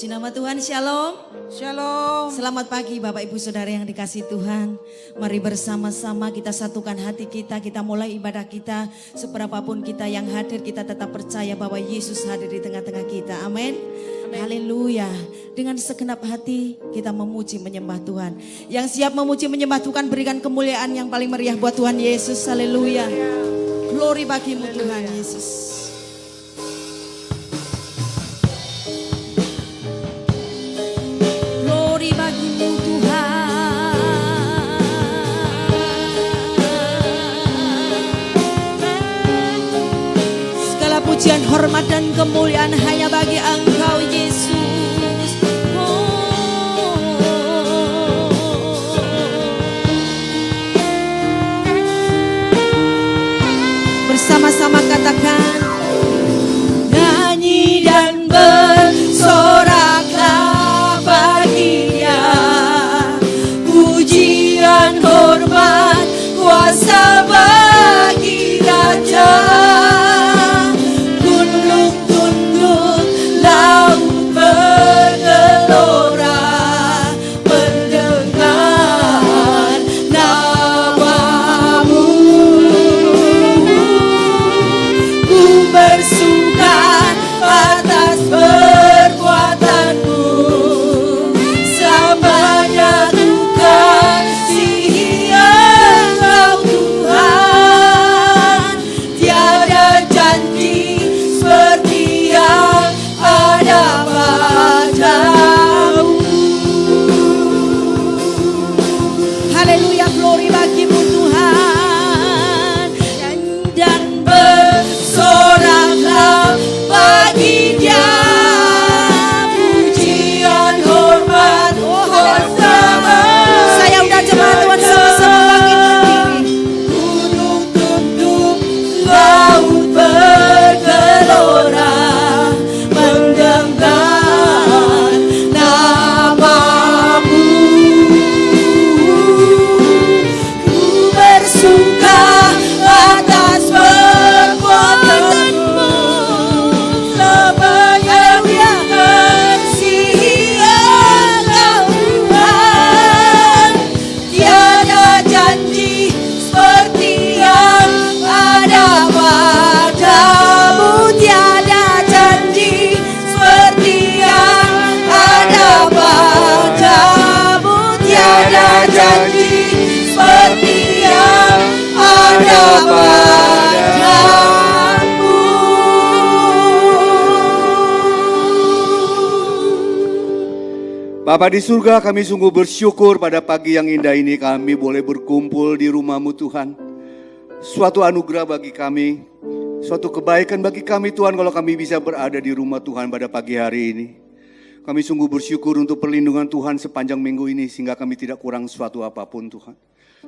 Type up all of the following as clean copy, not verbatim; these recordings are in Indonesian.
Puji nama Tuhan, shalom. Shalom. Selamat pagi Bapak Ibu Saudara yang dikasihi Tuhan. Mari bersama-sama kita satukan hati kita mulai ibadah kita. Seberapapun kita yang hadir, kita tetap percaya bahwa Yesus hadir di tengah-tengah kita. Amin. Haleluya. Dengan segenap hati kita memuji menyembah Tuhan. Yang siap memuji menyembah Tuhan, berikan kemuliaan yang paling meriah buat Tuhan Yesus. Haleluya. Glory bagimu Tuhan Yesus. Pujian, hormat dan kemuliaan hanya bagi Engkau Yesus. Bersama-sama katakan, nyanyi dan bersoraklah bagi Dia, pujian, hormat, kuasa bagi Raja. Bapa di surga, kami sungguh bersyukur pada pagi yang indah ini kami boleh berkumpul di rumah-Mu Tuhan. Suatu anugerah bagi kami, suatu kebaikan bagi kami Tuhan kalau kami bisa berada di rumah Tuhan pada pagi hari ini. Kami sungguh bersyukur untuk perlindungan Tuhan sepanjang minggu ini sehingga kami tidak kurang suatu apapun Tuhan.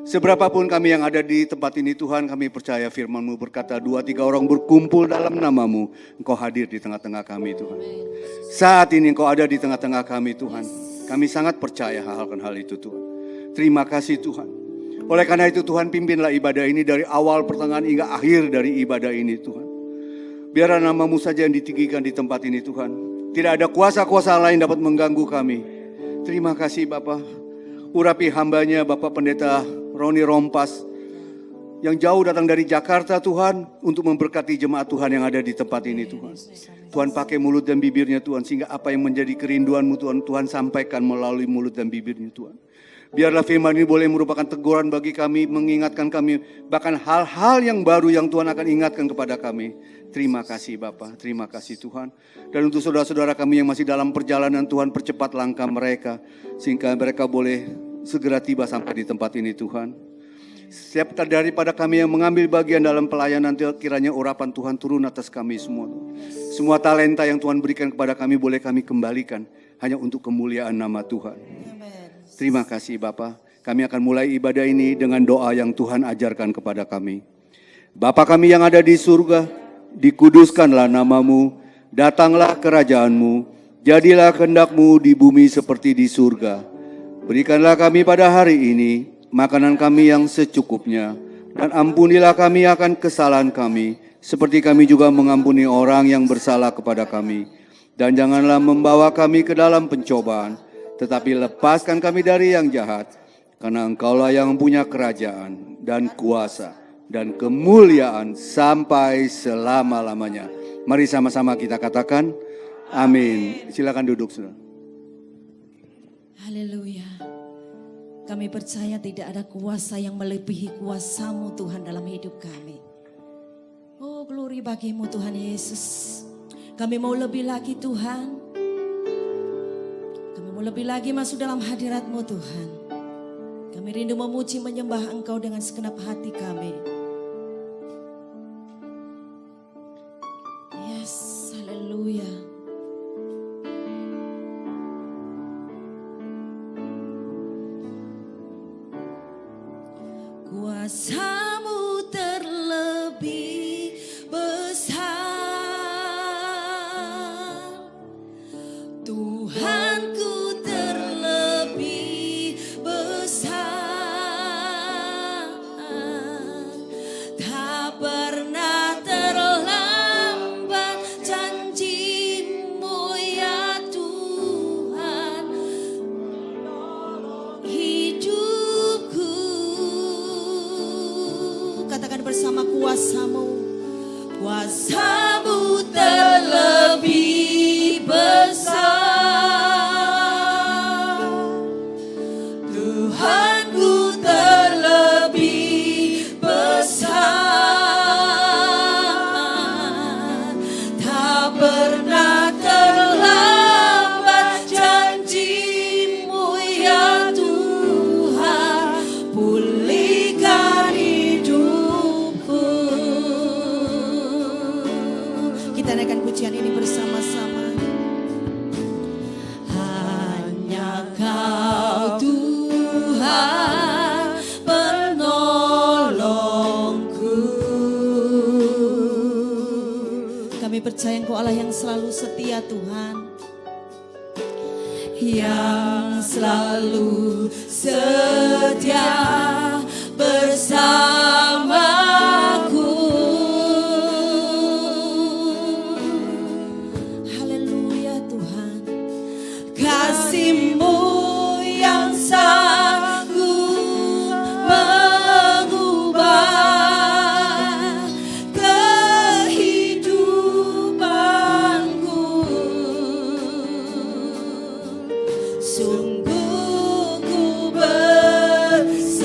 Seberapapun kami yang ada di tempat ini Tuhan, kami percaya firman-Mu berkata 2-3 orang berkumpul dalam nama-Mu, Engkau hadir di tengah-tengah kami Tuhan. Saat ini Engkau ada di tengah-tengah kami Tuhan. Kami sangat percaya akan hal itu Tuhan. Terima kasih Tuhan. Oleh karena itu Tuhan, pimpinlah ibadah ini dari awal, pertengahan hingga akhir dari ibadah ini Tuhan. Biarlah nama-Mu saja yang ditinggikan di tempat ini Tuhan. Tidak ada kuasa-kuasa lain dapat mengganggu kami. Terima kasih Bapa. Urapi hambanya Bapak Pendeta Roni Rompas yang jauh datang dari Jakarta Tuhan untuk memberkati jemaat Tuhan yang ada di tempat ini Tuhan. Tuhan pakai mulut dan bibirnya Tuhan sehingga apa yang menjadi kerinduan-Mu Tuhan, Tuhan sampaikan melalui mulut dan bibirnya Tuhan. Biarlah firman ini boleh merupakan teguran bagi kami, mengingatkan kami bahkan hal-hal yang baru yang Tuhan akan ingatkan kepada kami. Terima kasih Bapa, terima kasih Tuhan. Dan untuk saudara-saudara kami yang masih dalam perjalanan Tuhan, percepat langkah mereka sehingga mereka boleh segera tiba sampai di tempat ini Tuhan. Setiap daripada kami yang mengambil bagian dalam pelayanan, kiranya urapan Tuhan turun atas kami semua. Semua talenta yang Tuhan berikan kepada kami boleh kami kembalikan hanya untuk kemuliaan nama Tuhan. Terima kasih Bapa. Kami akan mulai ibadah ini dengan doa yang Tuhan ajarkan kepada kami. Bapa kami yang ada di surga, dikuduskanlah nama-Mu, datanglah kerajaan-Mu, jadilah kehendak-Mu di bumi seperti di surga. Berikanlah kami pada hari ini makanan kami yang secukupnya, dan ampunilah kami akan kesalahan kami, seperti kami juga mengampuni orang yang bersalah kepada kami. Dan janganlah membawa kami ke dalam pencobaan, tetapi lepaskan kami dari yang jahat. Karena Engkaulah yang punya kerajaan dan kuasa dan kemuliaan sampai selama-lamanya. Mari sama-sama kita katakan, amin. Silakan duduk, saudara. Haleluya. Kami percaya tidak ada kuasa yang melebihi kuasa-Mu Tuhan dalam hidup kami. Oh, glory bagi-Mu Tuhan Yesus. Kami mau lebih lagi Tuhan. Kami mau lebih lagi masuk dalam hadirat-Mu Tuhan. Kami rindu memuji menyembah Engkau dengan segenap hati kami. Yes, haleluya. Kuasa-Mu terlebih besar, Tuhanku terlebih besar, tak pernah terlambat janji-Mu ya Tuhan, hidupku. Katakan bersama, kuasa-Mu, kuasa-Mu terlebih besar, Tuhanku terlebih besar, tak pernah terlambat janji-Mu ya Tuhan, pulihkan hidupku. Kita naikkan pujian ini bersama-sama. Hanya Kau Tuhan penolongku. Kami percaya Engkau Allah yang selalu setia Tuhan, yang selalu setia bersamaku. Haleluya Tuhan, kasih-Mu yang sanggup mengubah kehidupanku. Sungguh ku berserah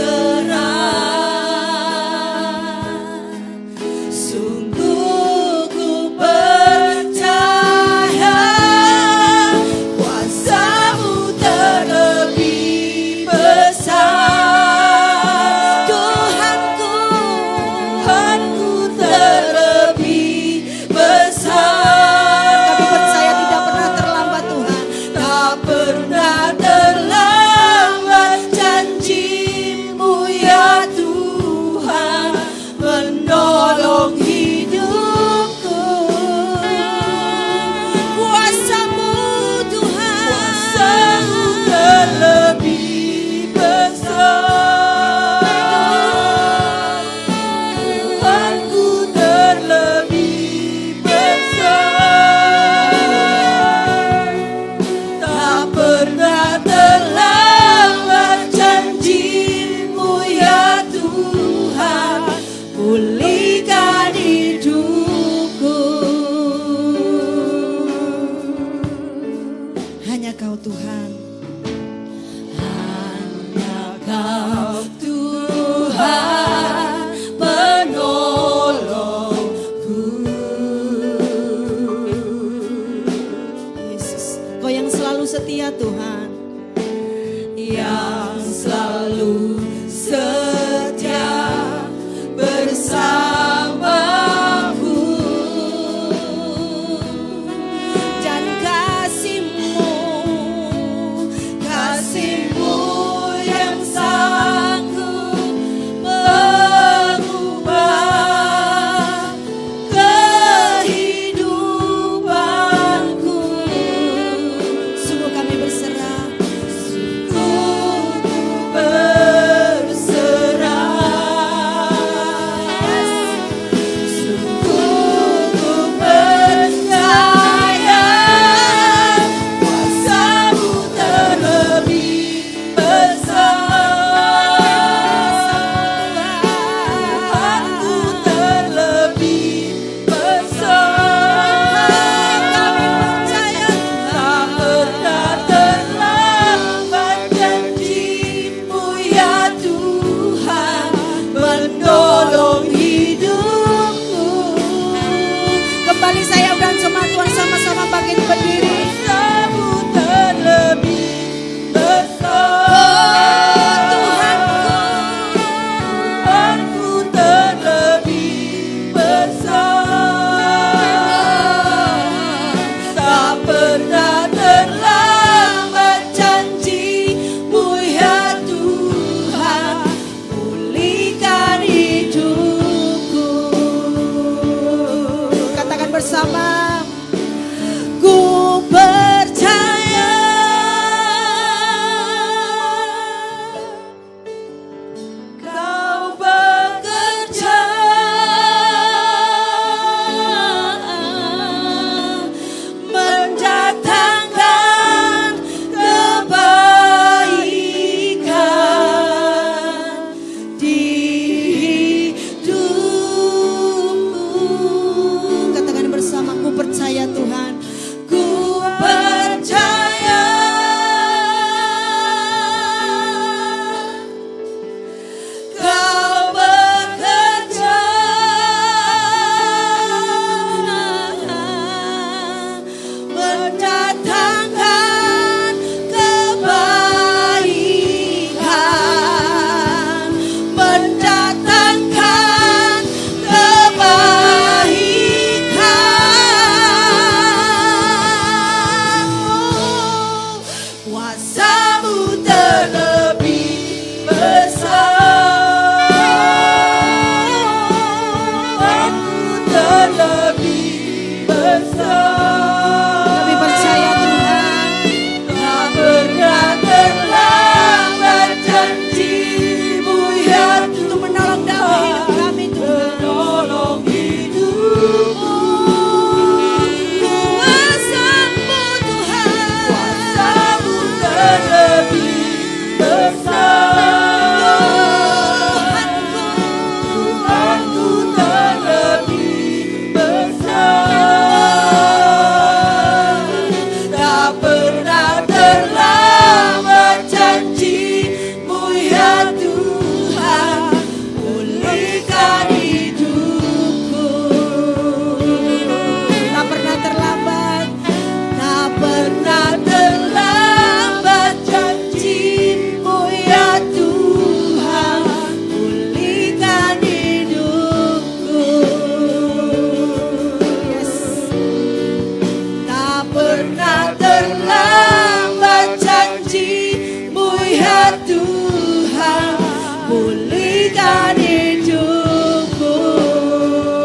pulihkan hidupku.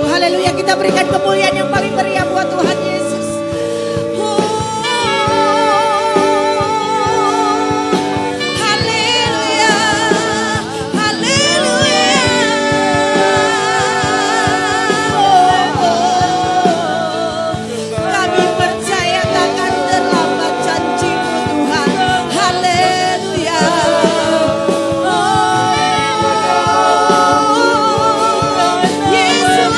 Haleluya, kita berikan kemuliaan yang paling meriah buat Tuhan Yesus. Haleluya, haleluya. Kami percaya takkan terlambat janji-Mu Tuhan. Haleluya. Yesus.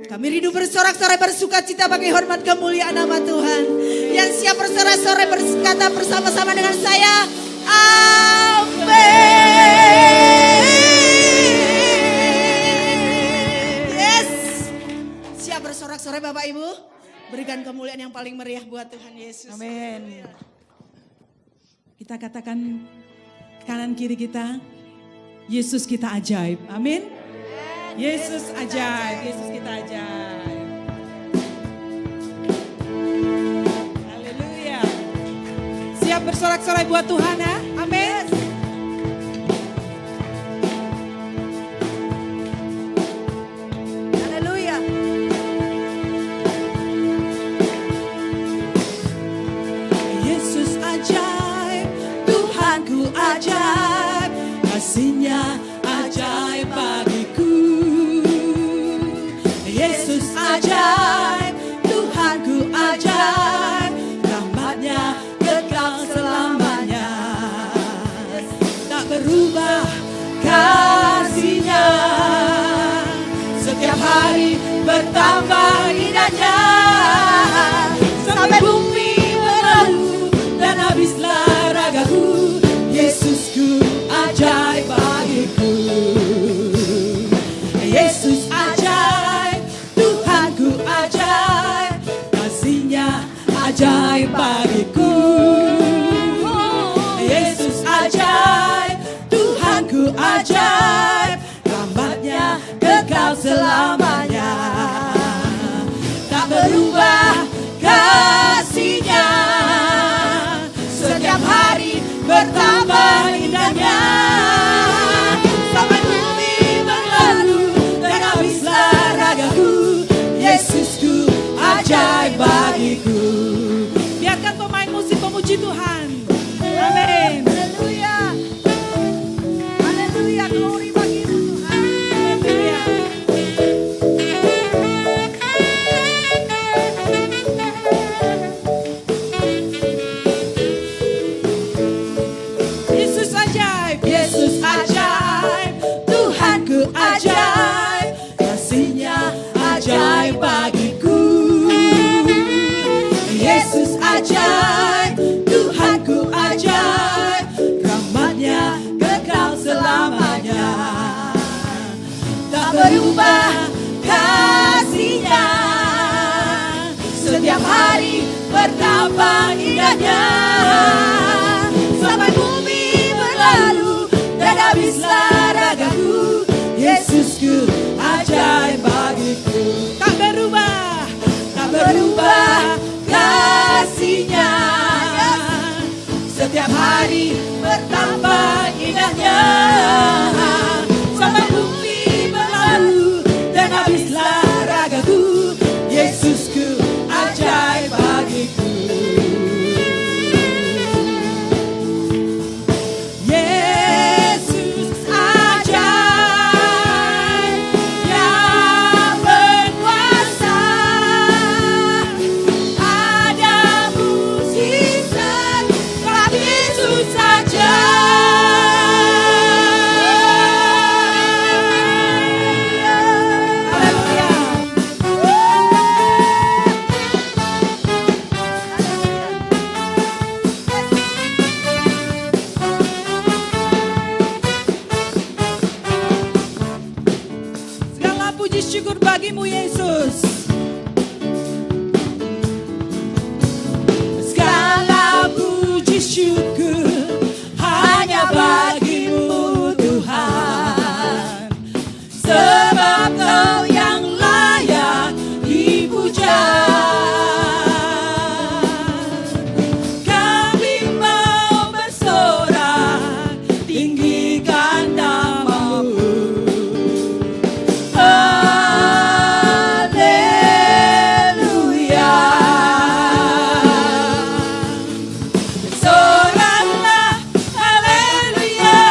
Kami rindu bersorak-sorai bersuka cita bagi hormat kemuliaan nama Tuhan. Yang siap bersorak-sorai berkata bersama-sama dengan saya, amin. Yes. Siap bersorak-sorai Bapak Ibu. Berikan kemuliaan yang paling meriah buat Tuhan Yesus. Amin. Kita katakan kanan kiri kita, Yesus kita ajaib. Amin. Yesus ajaib, Yesus kita ajaib. Haleluya. Siap bersorak-sorai buat Tuhan ya? Amin. Haleluya. Yesus ajaib, Tuhanku ajaib, kasih-Nya ajaib bagiku. Yesus ajaib, Tuhanku ajaib, rahmat-Nya kekal selamanya. Tak berubah kasih-Nya, setiap hari bertambah indahnya. Sampai bumi berlalu dan habislah ragaku, Yesusku ajaib bagiku. Yesus ajaib, Tuhanku ajaib, kasih-Nya ajaib bagiku. Yesus ajaib, Tuhanku ajaib, rahmat-Nya kekal selamanya. Tak berubah kasih-Nya, setiap hari bertambah indahnya. Sampai bumi berlalu dan habislah ragaku, Yesusku ajaib bagiku. Biarkan pemain musik memuji Tuhan. Amin. Haleluya. Haleluya, glory bagi-Mu Tuhan. Haleluya. Yesus ajaib, Yesus ajaib, Tuhanku ajaib, kasih-Nya ajaib bagiku. Yesus ajaib, Tuhanku ajaib, rahmat-Nya kekal selamanya. Tak berubah kasih-Nya, setiap hari bertambah indahnya. Sampai bumi berlalu dan habislah ragaku, Yesusku ajaib bagiku. Tak berubah kasih-Nya, setiap hari bertambah indahnya. Sampai bumi berlalu dan habislah ragaku, Yesusku ajaib bagiku. Yesus. Segala puji syukur hanya bagimu Tuhan, sebab Kau yang layak dipuja. Kami mau bersorak tinggikan namamu. Haleluya. Soraklah, haleluya.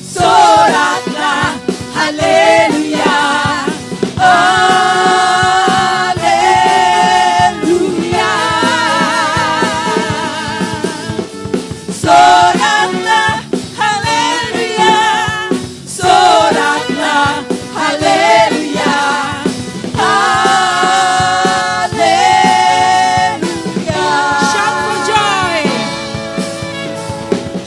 Soraklah, haleluya. Haleluya. Soraklah, haleluya. Soraklah, haleluya. Haleluya. Shout for joy.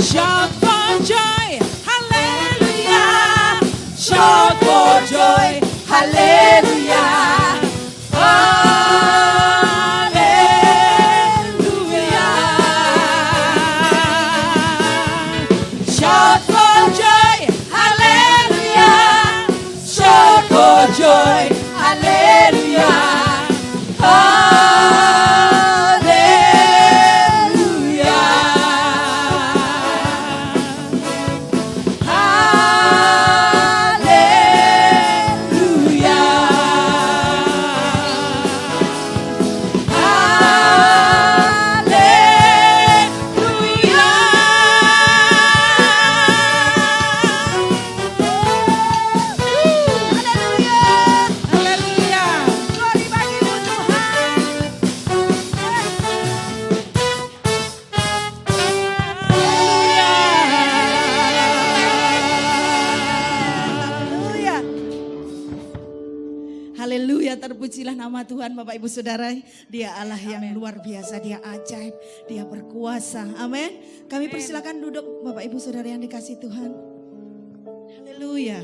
Shout for joy. Hallelujah. Shout for joy. Hallelujah. Hallelujah. Shout for joy. Hallelujah. Shout for joy. Hallelujah. Haleluya, terpujilah nama Tuhan Bapak Ibu Saudara. Dia Allah yang luar biasa, Dia ajaib, Dia berkuasa. Amin. Kami persilakan duduk Bapak Ibu Saudara yang dikasih Tuhan. Haleluya.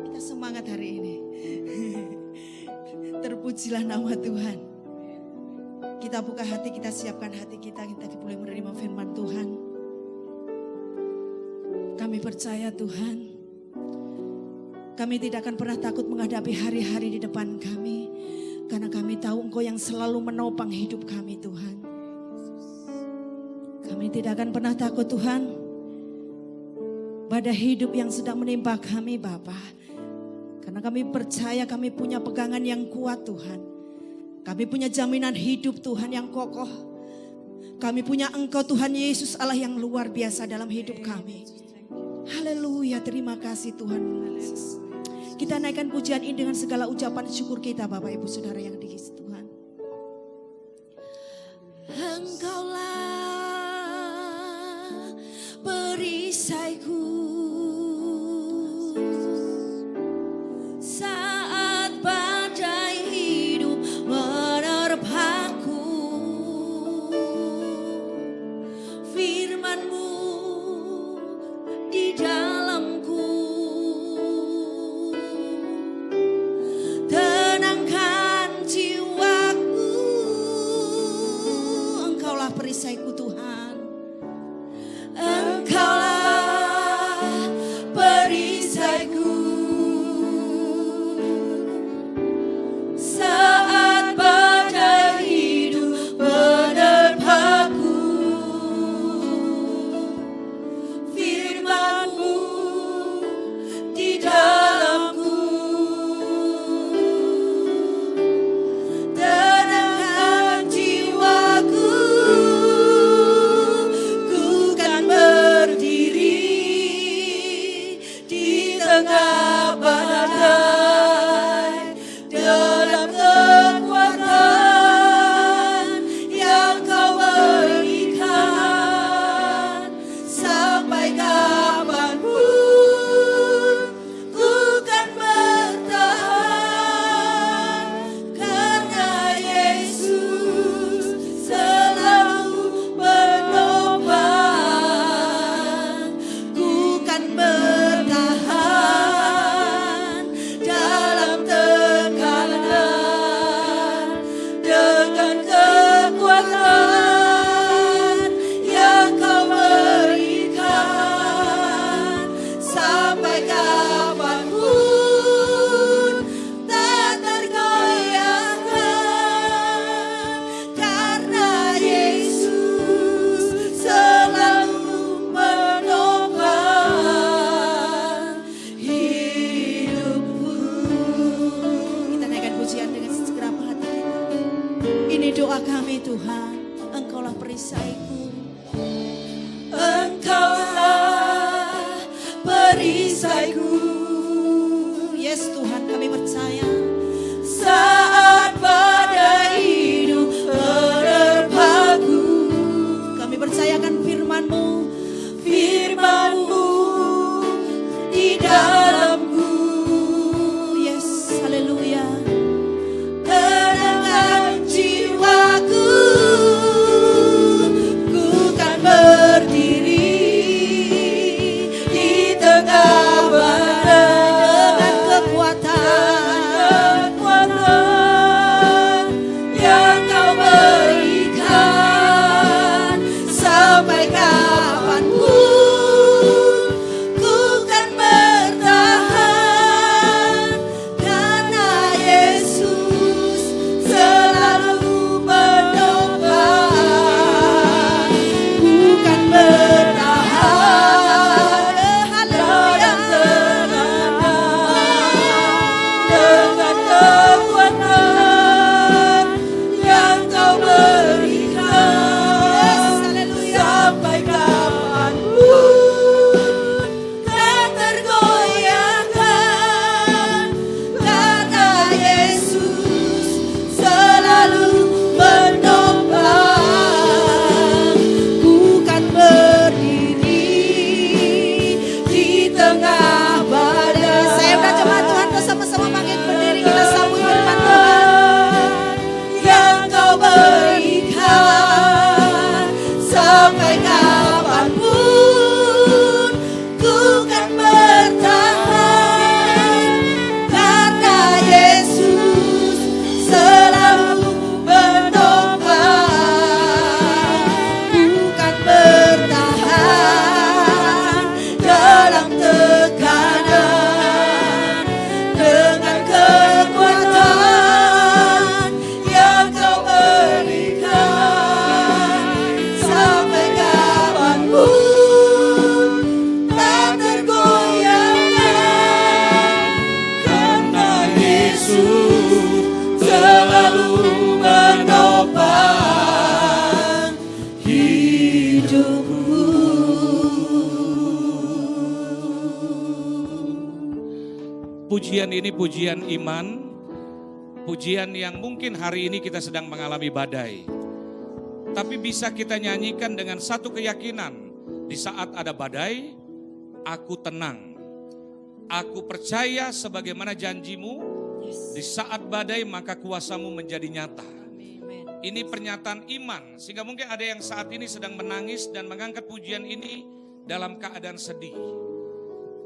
Kita semangat hari ini. Terpujilah nama Tuhan. Kita buka hati, kita siapkan hati kita boleh menerima firman Tuhan. Kami percaya Tuhan, kami tidak akan pernah takut menghadapi hari-hari di depan kami. Karena kami tahu Engkau yang selalu menopang hidup kami Tuhan. Kami tidak akan pernah takut Tuhan pada hidup yang sedang menimpa kami Bapa. Karena kami percaya kami punya pegangan yang kuat Tuhan. Kami punya jaminan hidup Tuhan yang kokoh. Kami punya Engkau Tuhan Yesus Allah yang luar biasa dalam hidup kami. Haleluya, terima kasih Tuhan Yesus. Kita naikkan pujian ini dengan segala ucapan syukur kita Bapak Ibu Saudara yang dikasihi Tuhan. Engkaulah perisaiku saat badai hidup menerpaku. Firman-Mu di dalamku tenangkan jiwaku. Engkaulah perisaiku Tuhan. Engkaulah perisaiku saat badai hidup menerpaku. Firman-Mu di dalamku tenangkan jiwaku. Ini doa kami Tuhan, Engkaulah perisaiku. Engkaulah perisaiku. Yes Tuhan, kami percaya. Saat badai hidup menerpaku, Kami percayakan firman-Mu. firman-Mu di dalamku. Yes, haleluya. Tenangkan jiwaku, ku kan berdiri di tengah badai Dengan kekuatan yang Kau berikan. Sampai kapanpun ku kan bertahan, karena Yesus selalu menopang. Ku kan bertahan dalam tekanan, dengan kekuatan yang Kau berikan. Sampai kapanpun tak tergoyahkan, karena Yesus selalu menopang. Ku kan berdiri di tengah badai. Saya udah coba Tuhan, bersama-sama bangkit berdiri, kita sambut firman Tuhan. Yang Kau berikan. Sampai kapanpun ku kan bertahan, karena Yesus selalu menopang. Ku kan bertahan dalam tekanan, dengan kekuatan yang Kau berikan. Sampai kapanpun tak tergoyahkan, karena Yesus selalu menopang hidupku. Pujian ini pujian iman, pujian yang mungkin hari ini kita sedang mengalami badai. Tapi bisa kita nyanyikan dengan satu keyakinan, di saat ada badai, aku tenang. Aku percaya sebagaimana janji-Mu, di saat badai maka kuasa-Mu menjadi nyata. Ini pernyataan iman, sehingga mungkin ada yang saat ini sedang menangis dan mengangkat pujian ini dalam keadaan sedih.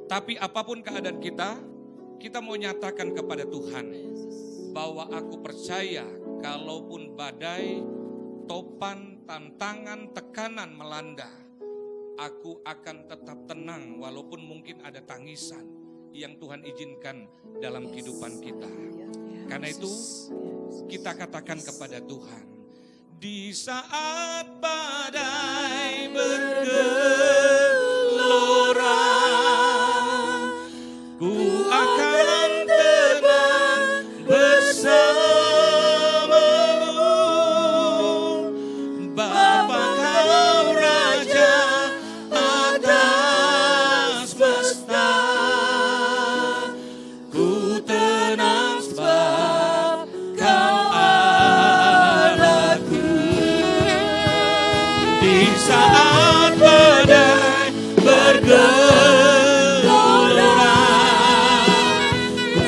Tapi apapun keadaan kita mau nyatakan kepada Tuhan bahwa aku percaya kalaupun badai, topan, tantangan, tekanan melanda, aku akan tetap tenang walaupun mungkin ada tangisan yang Tuhan izinkan dalam kehidupan kita. Karena itu kita katakan kepada Tuhan, di saat badai bergelora, ku akan tenang bersamamu. Bapa Kau Raja atas semesta, ku tenang sebab Kau Allahku. Di saat badai bergelora, ku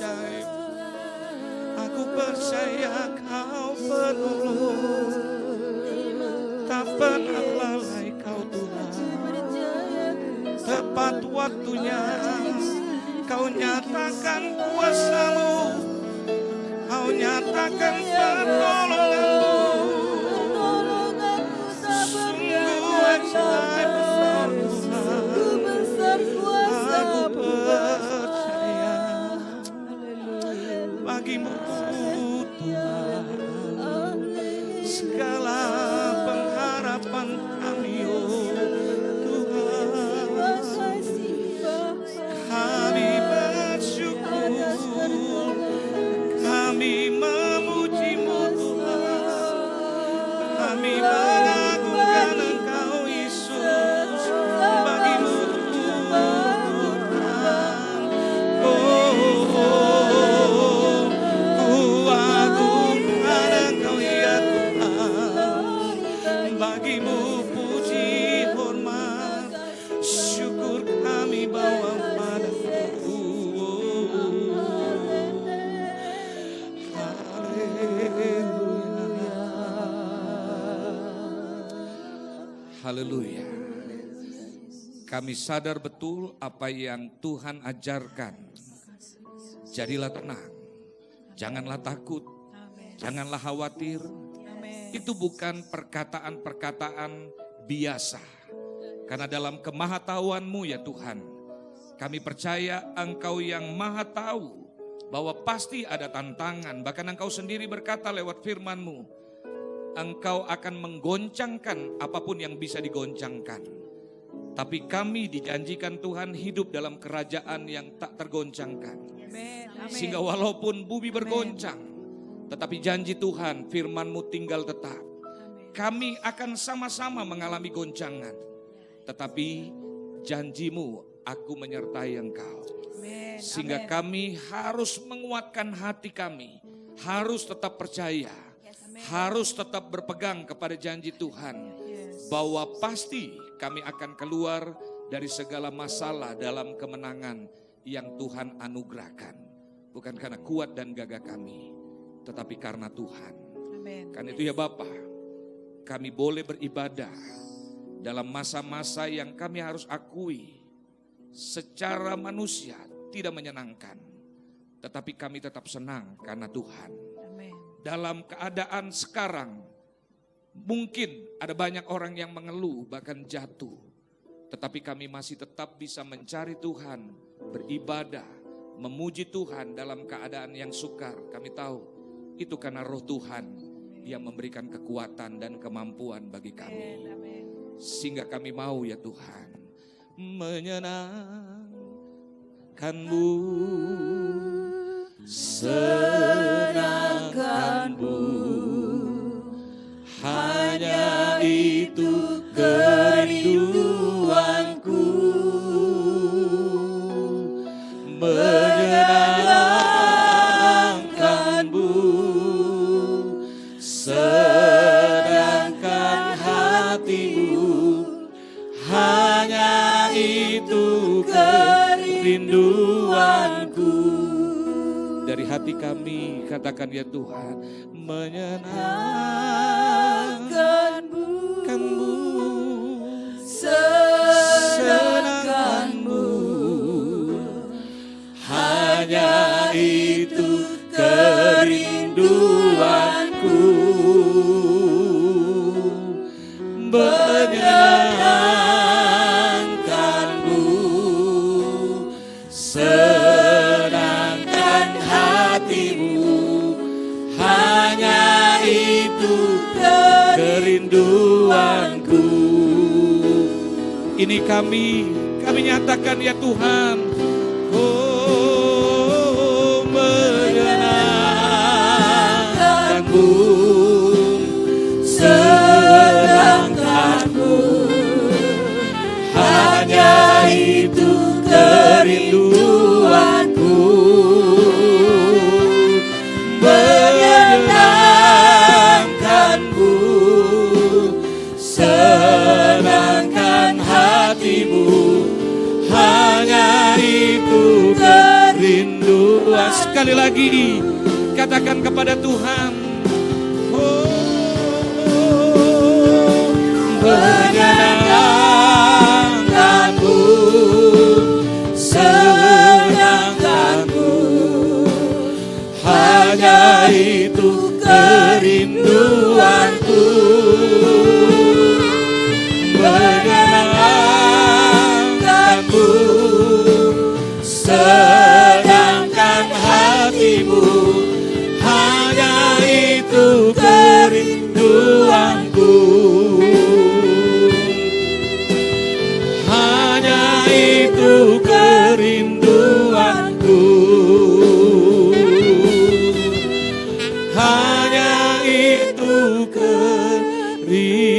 ajaib. Aku percaya Kau penolong, tak pernah lalai Kau Tuhan. Tepat waktunya Kau nyatakan kuasa-Mu, Kau nyatakan pertolongan-Mu. Sungguh ajaib Tuhan, aku percaya bagi-Mu Tuhan. Segala pengharapan kami, oh Tuhan, kami bersyukur, kami memuji-Mu Tuhan, kami mengagungkan Engkau Yesus, bagi-Mu Tuhan. Ku agungkan Engkau ya Tuhan, bagi-Mu puji hormat syukur kami bawa padamu. Haleluya. Kami sadar betul apa yang Tuhan ajarkan. Jadilah tenang, janganlah takut, janganlah khawatir. Itu bukan perkataan-perkataan biasa. Karena dalam kemahatauan-Mu ya Tuhan, kami percaya Engkau yang maha tahu bahwa pasti ada tantangan. Bahkan Engkau sendiri berkata lewat firman-Mu, Engkau akan menggoncangkan apapun yang bisa digoncangkan. Tapi kami dijanjikan Tuhan hidup dalam kerajaan yang tak tergoncangkan. Sehingga walaupun bumi bergoncang, tetapi janji Tuhan firman-Mu tinggal tetap. Kami akan sama-sama mengalami goncangan, tetapi janji-Mu, aku menyertai Engkau. Sehingga kami harus menguatkan hati kami, harus tetap percaya, harus tetap berpegang kepada janji Tuhan, bahwa pasti kami akan keluar dari segala masalah dalam kemenangan yang Tuhan anugerahkan. Bukan karena kuat dan gagah kami, tetapi karena Tuhan. Karena itu ya Bapa, kami boleh beribadah dalam masa-masa yang kami harus akui secara manusia tidak menyenangkan. Tetapi kami tetap senang karena Tuhan. Dalam keadaan sekarang, mungkin ada banyak orang yang mengeluh bahkan jatuh. Tetapi kami masih tetap bisa mencari Tuhan, beribadah, memuji Tuhan dalam keadaan yang sukar. Kami tahu itu karena Roh Tuhan yang memberikan kekuatan dan kemampuan bagi kami. Sehingga kami mau ya Tuhan menyenangkan-Mu, senangkan-Mu, hanya itu kerinduanku, menyenangkan-Mu, senangkan hati-Mu, hanya itu kerinduanku. Dari hati kami katakan ya Tuhan, menyenangkan-Mu, senangkan-Mu, hanya itu kerinduanku, menyenangkan-Mu, senangkan hati-Mu, hanya itu kerinduanku. Ini kami nyatakan ya Tuhan, oh menyenangkan-Mu, senangkan-Mu, hanya itu kerinduanku, menyenangkan-Mu, senangkan hati-Mu, hanya itu sekali lagi. Katakan kepada Tuhan. Menyenangkanku, senangkanku, hanya itu kerinduanku. Menyenangkanku, senangkan hatimu, hanya itu kerinduanku. Hanya itu kerinduanku. Hanya itu kerinduanku.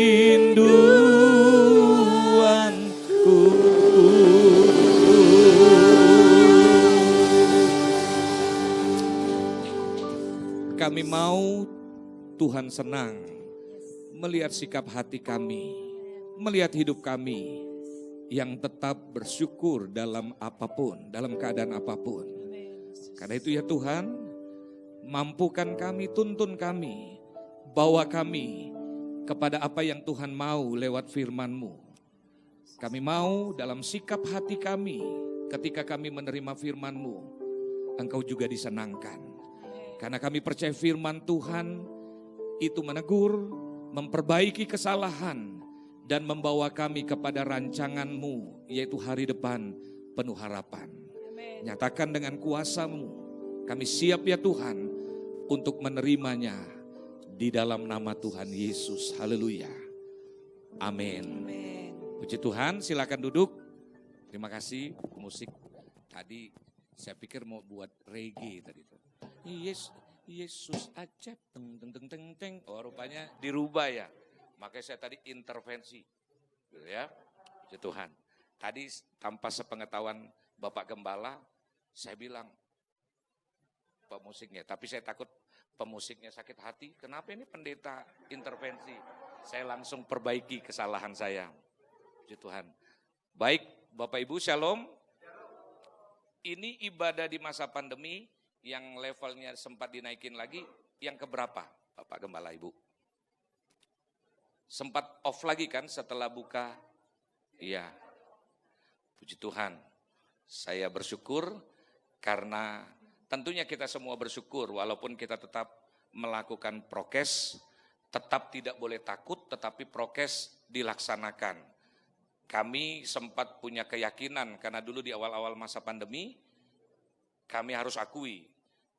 Kami mau Tuhan senang melihat sikap hati kami, melihat hidup kami yang tetap bersyukur dalam apapun, dalam keadaan apapun. Karena itu ya Tuhan, mampukan kami, tuntun kami, bawa kami kepada apa yang Tuhan mau lewat firman-Mu. Kami mau dalam sikap hati kami, ketika kami menerima firman-Mu, Engkau juga disenangkan. Karena kami percaya firman Tuhan itu menegur, memperbaiki kesalahan, dan membawa kami kepada rancangan-Mu, yaitu hari depan penuh harapan. Nyatakan dengan kuasa-Mu, kami siap ya Tuhan untuk menerimanya di dalam nama Tuhan Yesus. Haleluya. Amin. Puji Tuhan, silakan duduk. Terima kasih musik. Tadi saya pikir mau buat reggae tadi. Yesus aja teng teng teng teng teng. Oh rupanya dirubah ya. Makanya saya tadi intervensi, gitu ya, puji Tuhan. Tadi tanpa sepengetahuan Bapak Gembala, saya bilang pemusiknya, tapi saya takut pemusiknya sakit hati. Kenapa ini pendeta intervensi? Saya langsung perbaiki kesalahan saya, puji Tuhan. Baik, Bapak Ibu, shalom. Ini ibadah di masa pandemi yang levelnya sempat dinaikin lagi, yang keberapa, Bapak Gembala Ibu? Sempat off lagi kan setelah buka? Iya. Puji Tuhan. Saya bersyukur karena tentunya kita semua bersyukur walaupun kita tetap melakukan prokes, tetap tidak boleh takut tetapi prokes dilaksanakan. Kami sempat punya keyakinan karena dulu di awal-awal masa pandemi kami harus akui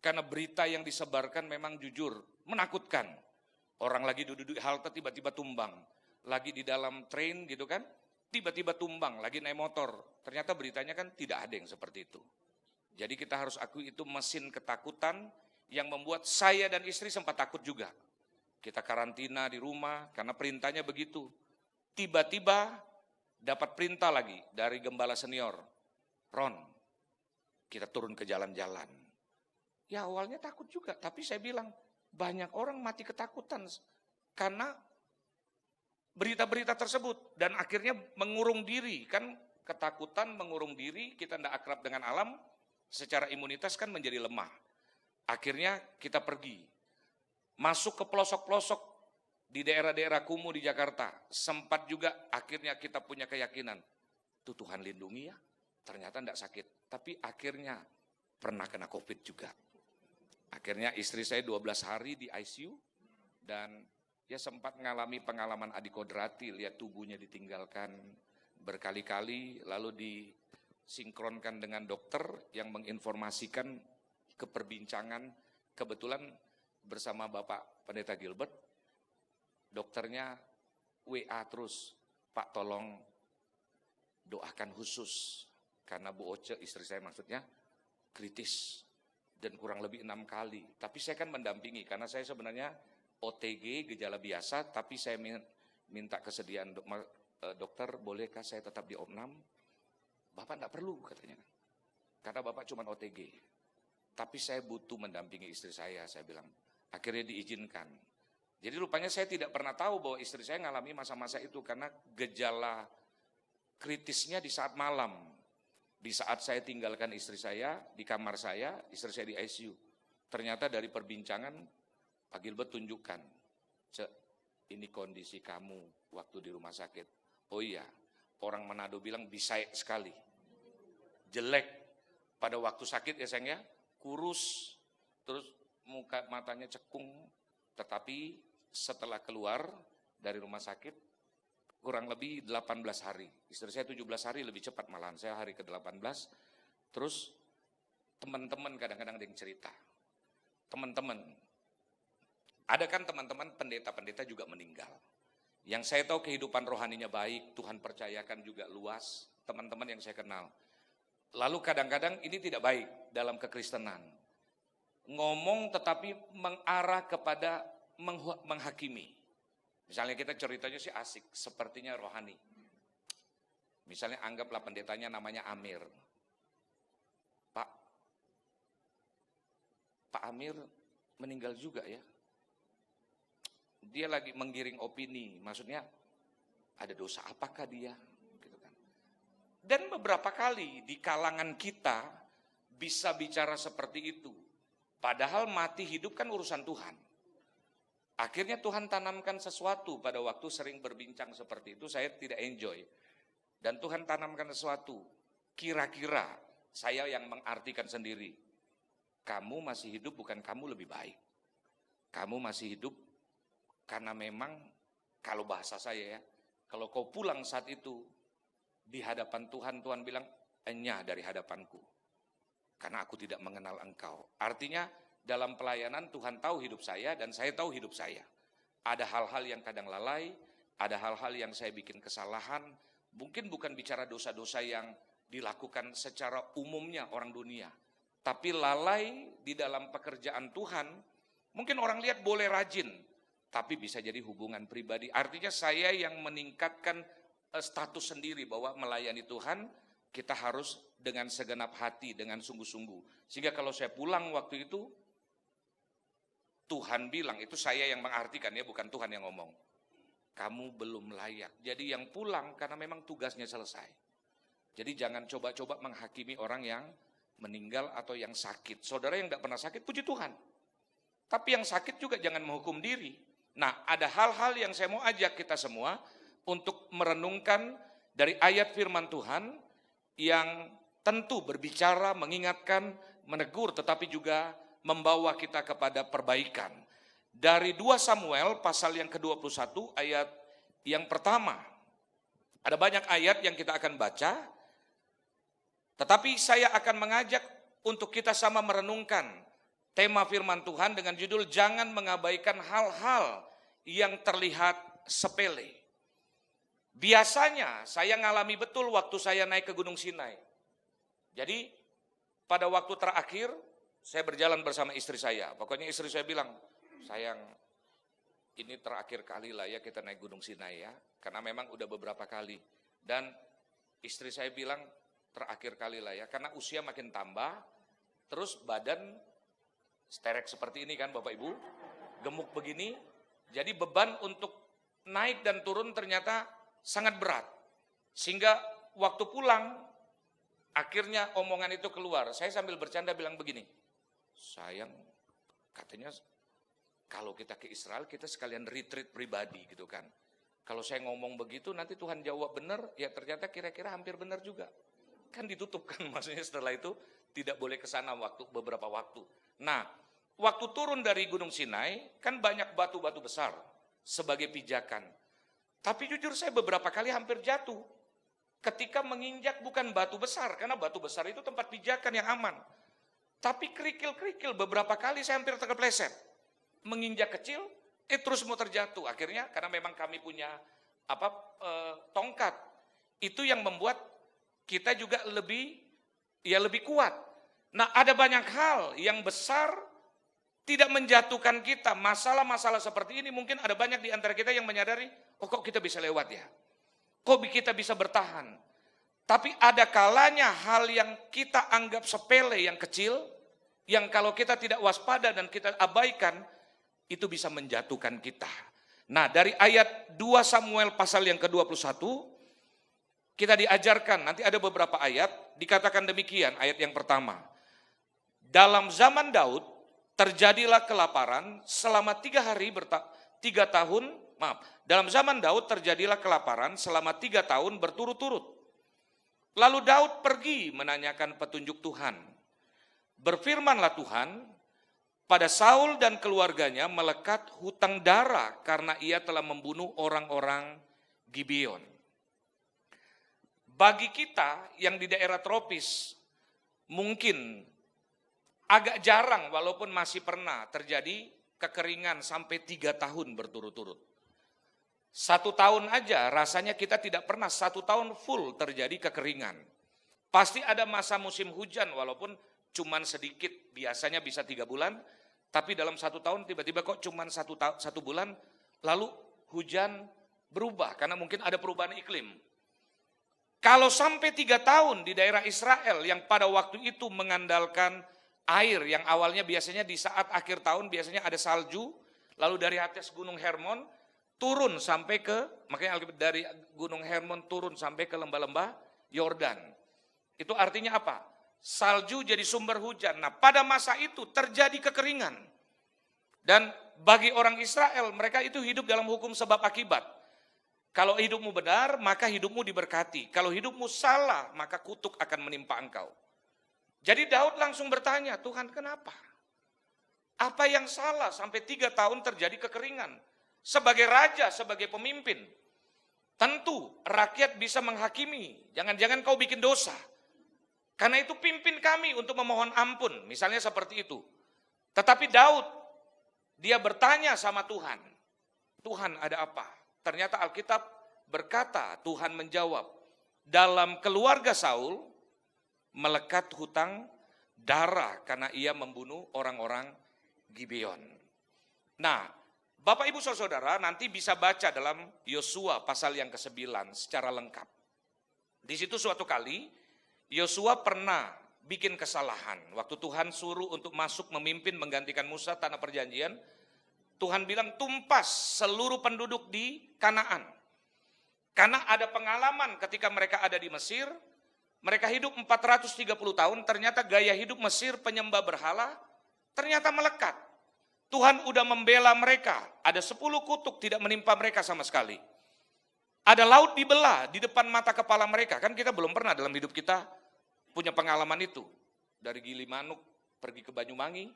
karena berita yang disebarkan memang jujur menakutkan. Orang lagi duduk di halte tiba-tiba tumbang. Lagi di dalam train gitu kan, tiba-tiba tumbang, lagi naik motor. Ternyata beritanya kan tidak ada yang seperti itu. Jadi kita harus akui itu mesin ketakutan yang membuat saya dan istri sempat takut juga. Kita karantina di rumah karena perintahnya begitu. Tiba-tiba dapat perintah lagi dari gembala senior. Ron, kita turun ke jalan-jalan. Ya awalnya takut juga, tapi saya bilang, banyak orang mati ketakutan karena berita-berita tersebut dan akhirnya mengurung diri. Kan ketakutan mengurung diri, kita tidak akrab dengan alam, secara imunitas kan menjadi lemah. Akhirnya kita pergi, masuk ke pelosok-pelosok di daerah-daerah kumuh di Jakarta. Sempat juga akhirnya kita punya keyakinan, tuh Tuhan lindungi ya, ternyata tidak sakit. Tapi akhirnya pernah kena COVID juga. Akhirnya istri saya 12 hari di ICU dan ya sempat mengalami pengalaman adikodrati, lihat tubuhnya ditinggalkan berkali-kali, lalu disinkronkan dengan dokter yang menginformasikan ke perbincangan. Kebetulan bersama Bapak Pendeta Gilbert, dokternya WA terus, Pak tolong doakan khusus, karena Bu Oce, istri saya maksudnya, kritis. Dan kurang lebih 6 kali. Tapi saya kan mendampingi, karena saya sebenarnya OTG, gejala biasa, tapi saya minta kesediaan dokter, bolehkah saya tetap di opnam? Bapak enggak perlu katanya, karena Bapak cuma OTG. Tapi saya butuh mendampingi istri saya bilang. Akhirnya diizinkan. Jadi rupanya saya tidak pernah tahu bahwa istri saya mengalami masa-masa itu, karena gejala kritisnya di saat malam. Di saat saya tinggalkan istri saya di kamar saya, istri saya di ICU. Ternyata dari perbincangan, Pak Gilbert tunjukkan, "Cek, ini kondisi kamu waktu di rumah sakit." Oh iya, orang Manado bilang bisaik sekali. Jelek pada waktu sakit ya sayang ya, kurus, terus muka matanya cekung. Tetapi setelah keluar dari rumah sakit, kurang lebih 18 hari. Istri saya 17 hari, lebih cepat malahan, saya hari ke-18. Terus teman-teman kadang-kadang ada yang cerita. Teman-teman, ada kan teman-teman pendeta-pendeta juga meninggal. Yang saya tahu kehidupan rohaninya baik, Tuhan percayakan juga luas, teman-teman yang saya kenal. Lalu kadang-kadang ini tidak baik dalam kekristenan. Ngomong tetapi mengarah kepada menghakimi. Misalnya kita ceritanya sih asik, sepertinya rohani. Misalnya anggaplah pendetanya namanya Amir. Pak Amir meninggal juga ya. Dia lagi menggiring opini, maksudnya ada dosa apakah dia? Gitu kan. Dan beberapa kali di kalangan kita bisa bicara seperti itu. Padahal mati hidup kan urusan Tuhan. Akhirnya Tuhan tanamkan sesuatu pada waktu sering berbincang seperti itu, saya tidak enjoy. Dan Tuhan tanamkan sesuatu, kira-kira saya yang mengartikan sendiri. Kamu masih hidup bukan kamu lebih baik. Kamu masih hidup karena memang, kalau bahasa saya ya, kalau kau pulang saat itu, di hadapan Tuhan, Tuhan bilang, "Enyah dari hadapanku, karena aku tidak mengenal engkau." Artinya, dalam pelayanan Tuhan tahu hidup saya dan saya tahu hidup saya. Ada hal-hal yang kadang lalai, ada hal-hal yang saya bikin kesalahan, mungkin bukan bicara dosa-dosa yang dilakukan secara umumnya orang dunia, tapi lalai di dalam pekerjaan Tuhan. Mungkin orang lihat boleh rajin, tapi bisa jadi hubungan pribadi. Artinya saya yang meningkatkan status sendiri bahwa melayani Tuhan, kita harus dengan segenap hati, dengan sungguh-sungguh. Sehingga kalau saya pulang waktu itu, Tuhan bilang, itu saya yang mengartikan ya, bukan Tuhan yang ngomong. Kamu belum layak. Jadi yang pulang karena memang tugasnya selesai. Jadi jangan coba-coba menghakimi orang yang meninggal atau yang sakit. Saudara yang tidak pernah sakit, puji Tuhan. Tapi yang sakit juga jangan menghukum diri. Nah, ada hal-hal yang saya mau ajak kita semua untuk merenungkan dari ayat firman Tuhan yang tentu berbicara, mengingatkan, menegur, tetapi juga membawa kita kepada perbaikan. Dari 2 Samuel pasal yang ke-21 ayat yang pertama. Ada banyak ayat yang kita akan baca, tetapi saya akan mengajak untuk kita sama merenungkan tema firman Tuhan dengan judul jangan mengabaikan hal-hal yang terlihat sepele. Biasanya saya ngalami betul waktu saya naik ke Gunung Sinai. Jadi pada waktu terakhir saya berjalan bersama istri saya. Pokoknya istri saya bilang, "Sayang, ini terakhir kali lah ya kita naik Gunung Sinai ya." Karena memang udah beberapa kali. Dan istri saya bilang, "Terakhir kali lah ya." Karena usia makin tambah, terus badan sterek seperti ini kan Bapak Ibu, gemuk begini. Jadi beban untuk naik dan turun ternyata sangat berat. Sehingga waktu pulang, akhirnya omongan itu keluar. Saya sambil bercanda bilang begini, "Sayang, katanya kalau kita ke Israel kita sekalian retreat pribadi gitu kan. Kalau saya ngomong begitu nanti Tuhan jawab benar, ya ternyata kira-kira hampir benar juga." Kan ditutup kan, maksudnya setelah itu tidak boleh ke sana beberapa waktu. Nah, waktu turun dari Gunung Sinai kan banyak batu-batu besar sebagai pijakan. Tapi jujur saya beberapa kali hampir jatuh ketika menginjak bukan batu besar, karena batu besar itu tempat pijakan yang aman. Tapi kerikil-kerikil beberapa kali saya hampir terkepleset. Menginjak kecil, terus mau terjatuh. Akhirnya karena memang kami punya tongkat, itu yang membuat kita juga lebih kuat. Nah, ada banyak hal yang besar tidak menjatuhkan kita. Masalah-masalah seperti ini mungkin ada banyak di antara kita yang menyadari, oh kok kita bisa lewat ya? Kok kita bisa bertahan? Tapi ada kalanya hal yang kita anggap sepele, yang kecil, yang kalau kita tidak waspada dan kita abaikan, itu bisa menjatuhkan kita. Nah, dari ayat 2 Samuel pasal yang ke-21, kita diajarkan, nanti ada beberapa ayat, dikatakan demikian ayat yang pertama. Dalam zaman Daud terjadilah kelaparan selama 3 tahun, dalam zaman Daud terjadilah kelaparan selama 3 tahun berturut-turut. Lalu Daud pergi menanyakan petunjuk Tuhan. Berfirmanlah Tuhan, pada Saul dan keluarganya melekat hutang darah karena ia telah membunuh orang-orang Gibeon. Bagi kita yang di daerah tropis, mungkin agak jarang walaupun masih pernah terjadi kekeringan sampai 3 tahun berturut-turut. 1 tahun aja rasanya kita tidak pernah 1 tahun full terjadi kekeringan. Pasti ada masa musim hujan walaupun cuman sedikit, biasanya bisa 3 bulan, tapi dalam 1 tahun tiba-tiba kok cuman 1 bulan, lalu hujan berubah karena mungkin ada perubahan iklim. Kalau sampai 3 tahun di daerah Israel yang pada waktu itu mengandalkan air yang awalnya biasanya di saat akhir tahun biasanya ada salju, lalu dari atas Gunung Hermon turun sampai ke, makanya dari Gunung Hermon turun sampai ke lembah-lembah Yordan. Itu artinya apa? Salju jadi sumber hujan. Nah, pada masa itu terjadi kekeringan. Dan bagi orang Israel, mereka itu hidup dalam hukum sebab akibat. Kalau hidupmu benar, maka hidupmu diberkati. Kalau hidupmu salah, maka kutuk akan menimpa engkau. Jadi Daud langsung bertanya, Tuhan kenapa? Apa yang salah sampai 3 tahun terjadi kekeringan? Sebagai raja, sebagai pemimpin, tentu rakyat bisa menghakimi. Jangan-jangan kau bikin dosa. Karena itu pimpin kami untuk memohon ampun. Misalnya seperti itu. Tetapi Daud, dia bertanya sama Tuhan. Tuhan ada apa? Ternyata Alkitab berkata, Tuhan menjawab, dalam keluarga Saul melekat hutang darah karena ia membunuh orang-orang Gibeon. Nah, Bapak Ibu Saudara nanti bisa baca dalam Yosua pasal yang ke-9 secara lengkap. Di situ suatu kali Yosua pernah bikin kesalahan. Waktu Tuhan suruh untuk masuk memimpin menggantikan Musa tanah perjanjian, Tuhan bilang tumpas seluruh penduduk di Kanaan. Karena ada pengalaman ketika mereka ada di Mesir, mereka hidup 430 tahun, ternyata gaya hidup Mesir penyembah berhala, ternyata melekat. Tuhan udah membela mereka, ada 10 kutuk tidak menimpa mereka sama sekali. Ada laut dibelah di depan mata kepala mereka, kan kita belum pernah dalam hidup kita punya pengalaman itu. Dari Gilimanuk pergi ke Banyuwangi,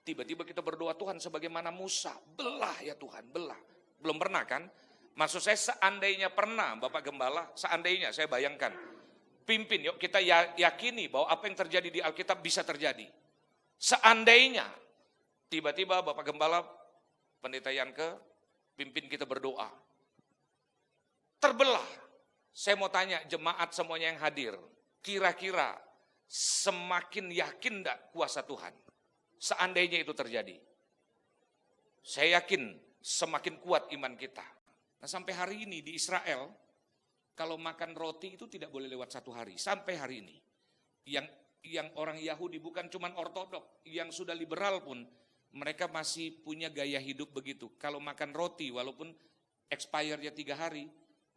tiba-tiba kita berdoa, Tuhan sebagaimana Musa, belah ya Tuhan, belah. Belum pernah kan? Maksud saya seandainya pernah Bapak Gembala, seandainya saya bayangkan. Pimpin, yuk kita yakini bahwa apa yang terjadi di Alkitab bisa terjadi. Seandainya, tiba-tiba Bapak Gembala, Pendeta Yanke, pimpin kita berdoa. Terbelah. Saya mau tanya jemaat semuanya yang hadir, kira-kira semakin yakin enggak kuasa Tuhan? Seandainya itu terjadi. Saya yakin semakin kuat iman kita. Nah sampai hari ini di Israel, kalau makan roti itu tidak boleh lewat 1 hari. Sampai hari ini. Yang orang Yahudi bukan cuma ortodok, yang sudah liberal pun, mereka masih punya gaya hidup begitu. Kalau makan roti walaupun expire-nya 3 hari,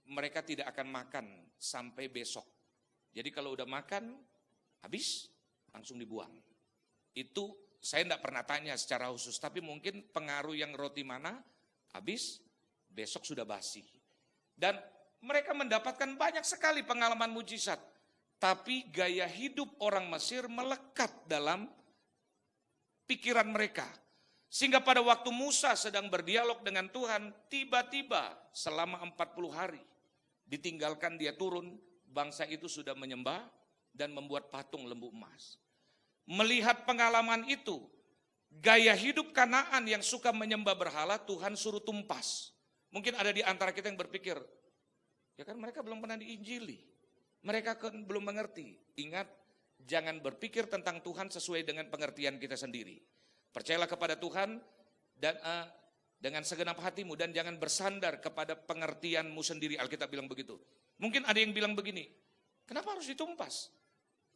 mereka tidak akan makan sampai besok. Jadi kalau udah makan, habis, langsung dibuang. Itu saya tidak pernah tanya secara khusus, tapi mungkin pengaruh yang roti mana, habis, besok sudah basi. Dan mereka mendapatkan banyak sekali pengalaman mujizat. Tapi gaya hidup orang Mesir melekat dalam pikiran mereka. Sehingga pada waktu Musa sedang berdialog dengan Tuhan, tiba-tiba selama 40 hari, ditinggalkan dia turun, bangsa itu sudah menyembah dan membuat patung lembu emas. Melihat pengalaman itu, gaya hidup Kanaan yang suka menyembah berhala, Tuhan suruh tumpas. Mungkin ada di antara kita yang berpikir, ya kan mereka belum pernah diinjili. Mereka kan belum mengerti. Ingat, jangan berpikir tentang Tuhan sesuai dengan pengertian kita sendiri. Percayalah kepada Tuhan dan dengan segenap hatimu dan jangan bersandar kepada pengertianmu sendiri. Alkitab bilang begitu. Mungkin ada yang bilang begini, kenapa harus ditumpas?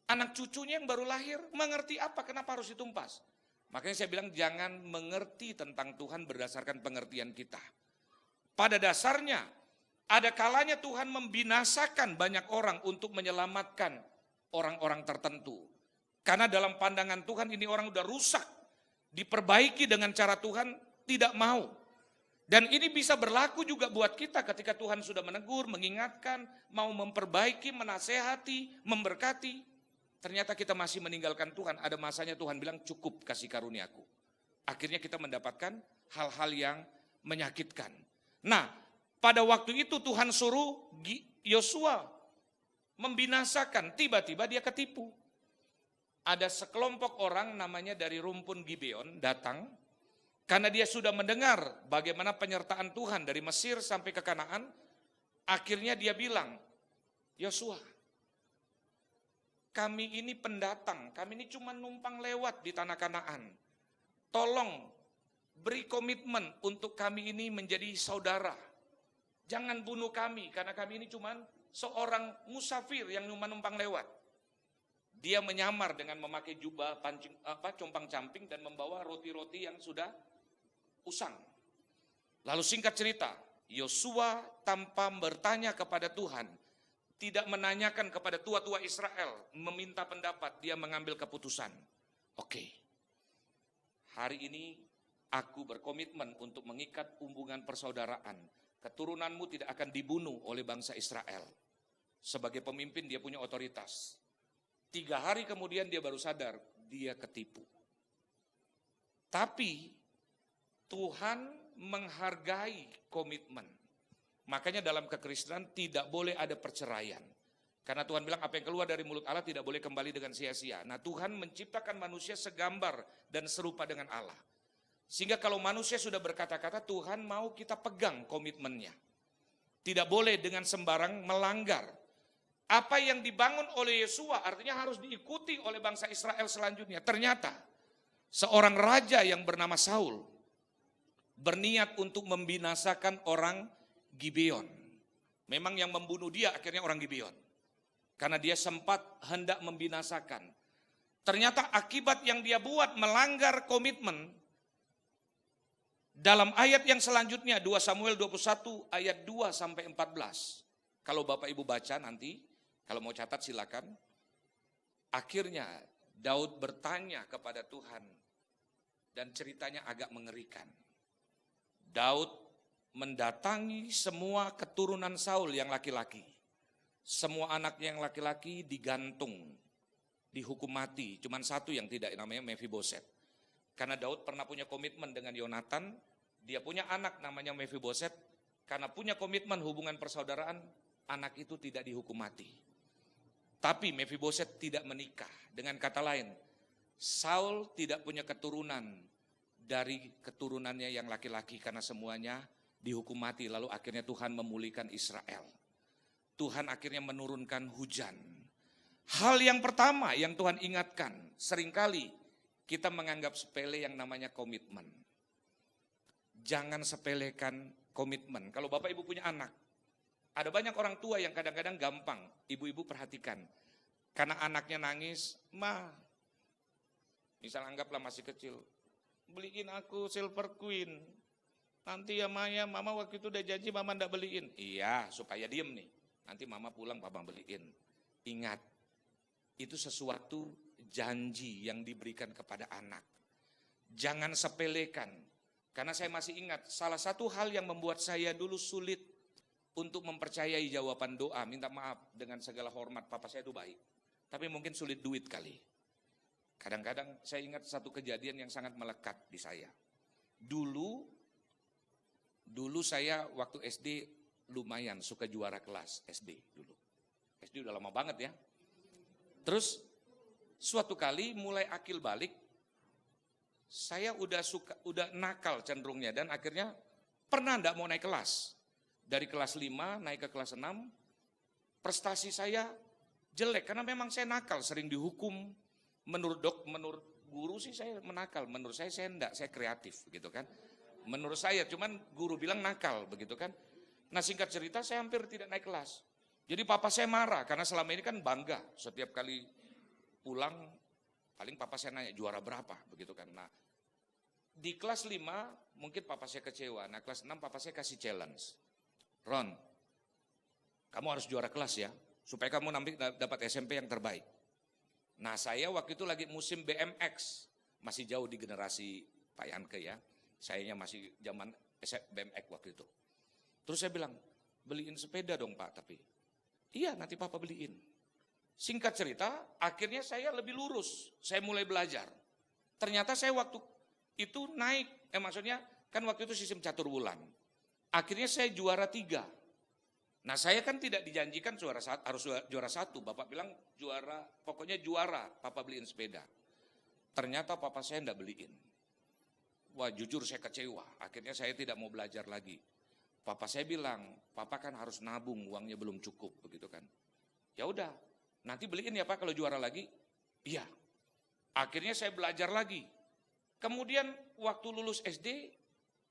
Anak cucunya yang baru lahir mengerti apa? Kenapa harus ditumpas? Makanya saya bilang jangan mengerti tentang Tuhan berdasarkan pengertian kita. Pada dasarnya, ada kalanya Tuhan membinasakan banyak orang untuk menyelamatkan orang-orang tertentu. Karena dalam pandangan Tuhan ini orang udah rusak. Diperbaiki dengan cara Tuhan tidak mau. Dan ini bisa berlaku juga buat kita ketika Tuhan sudah menegur, mengingatkan, mau memperbaiki, menasehati, memberkati. Ternyata kita masih meninggalkan Tuhan. Ada masanya Tuhan bilang cukup kasih karuniaku. Akhirnya kita mendapatkan hal-hal yang menyakitkan. Nah, pada waktu itu Tuhan suruh Yosua membinasakan. Tiba-tiba dia ketipu. Ada sekelompok orang namanya dari rumpun Gibeon datang. Karena dia sudah mendengar bagaimana penyertaan Tuhan dari Mesir sampai ke Kanaan. Akhirnya dia bilang, Yosua, kami ini pendatang, kami ini cuma numpang lewat di tanah Kanaan. Tolong beri komitmen untuk kami ini menjadi saudara. Jangan bunuh kami karena kami ini cuma seorang musafir yang cuma numpang lewat. Dia menyamar dengan memakai jubah compang-camping dan membawa roti-roti yang sudah usang. Lalu singkat cerita, Yosua tanpa bertanya kepada Tuhan, tidak menanyakan kepada tua-tua Israel, meminta pendapat, dia mengambil keputusan. Oke. Hari ini aku berkomitmen untuk mengikat hubungan persaudaraan. Keturunanmu tidak akan dibunuh oleh bangsa Israel. Sebagai pemimpin dia punya otoritas. 3 hari kemudian dia baru sadar, dia ketipu. Tapi Tuhan menghargai komitmen. Makanya dalam kekristenan tidak boleh ada perceraian. Karena Tuhan bilang apa yang keluar dari mulut Allah tidak boleh kembali dengan sia-sia. Nah Tuhan menciptakan manusia segambar dan serupa dengan Allah. Sehingga kalau manusia sudah berkata-kata, Tuhan mau kita pegang komitmennya. Tidak boleh dengan sembarang melanggar. Apa yang dibangun oleh Yosua artinya harus diikuti oleh bangsa Israel selanjutnya. Ternyata seorang raja yang bernama Saul berniat untuk membinasakan orang Gibeon. Memang yang membunuh dia akhirnya orang Gibeon. Karena dia sempat hendak membinasakan. Ternyata akibat yang dia buat melanggar komitmen. Dalam ayat yang selanjutnya 2 Samuel 21 ayat 2 sampai 14. Kalau Bapak Ibu baca nanti, kalau mau catat silakan. Akhirnya Daud bertanya kepada Tuhan dan ceritanya agak mengerikan. Daud mendatangi semua keturunan Saul yang laki-laki. Semua anaknya yang laki-laki digantung, dihukum mati. Cuman satu yang tidak, namanya Mephiboset. Karena Daud pernah punya komitmen dengan Yonatan, dia punya anak namanya Mephiboset. Karena punya komitmen hubungan persaudaraan, anak itu tidak dihukum mati. Tapi Mephiboset tidak menikah. Dengan kata lain, Saul tidak punya keturunan dari keturunannya yang laki-laki karena semuanya dihukum mati. Lalu akhirnya Tuhan memulihkan Israel. Tuhan akhirnya menurunkan hujan. Hal yang pertama yang Tuhan ingatkan, seringkali kita menganggap sepele yang namanya komitmen. Jangan sepelekan komitmen. Kalau Bapak Ibu punya anak, ada banyak orang tua yang kadang-kadang gampang, ibu-ibu perhatikan. Karena anaknya nangis, Ma, misal anggaplah masih kecil, beliin aku Silver Queen. Nanti ya Maya, Mama waktu itu udah janji Mama ndak beliin. Iya, supaya diem nih. Nanti Mama pulang Papa beliin. Ingat, itu sesuatu janji yang diberikan kepada anak. Jangan sepelekan. Karena saya masih ingat, salah satu hal yang membuat saya dulu sulit untuk mempercayai jawaban doa, minta maaf dengan segala hormat, papa saya itu baik. Tapi mungkin sulit duit kali. Kadang-kadang saya ingat satu kejadian yang sangat melekat di saya. Dulu saya waktu SD lumayan suka juara kelas SD dulu. SD udah lama banget ya. Terus suatu kali mulai akil balik, saya udah nakal cenderungnya dan akhirnya pernah enggak mau naik kelas. Dari kelas 5 naik ke kelas 6, prestasi saya jelek karena memang saya nakal, sering dihukum. Menurut guru sih saya menakal, menurut saya enggak, saya kreatif gitu kan. Menurut saya, cuman guru bilang nakal begitu kan. Nah singkat cerita saya hampir tidak naik kelas. Jadi papa saya marah karena selama ini kan bangga. Setiap kali pulang paling papa saya nanya juara berapa begitu kan. Nah di kelas 5 mungkin papa saya kecewa. Nah kelas 6 papa saya kasih challenge. Ron, kamu harus juara kelas ya. Supaya kamu nanti dapat SMP yang terbaik. Nah saya waktu itu lagi musim BMX, masih jauh di generasi Pak Yanke ya. Sayanya masih zaman BMX waktu itu. Terus saya bilang, beliin sepeda dong Pak, tapi iya nanti Papa beliin. Singkat cerita, akhirnya saya lebih lurus, saya mulai belajar. Ternyata saya waktu itu naik, maksudnya kan waktu itu sistem catur bulan. Akhirnya saya juara 3. Nah saya kan tidak dijanjikan harus juara 1, Bapak bilang juara, pokoknya juara, Papa beliin sepeda. Ternyata Papa saya enggak beliin. Wah jujur saya kecewa, akhirnya saya tidak mau belajar lagi. Papa saya bilang, Papa kan harus nabung, uangnya belum cukup, begitu kan. Ya udah, nanti beliin ya Pak kalau juara lagi. Iya. Akhirnya saya belajar lagi. Kemudian waktu lulus SD,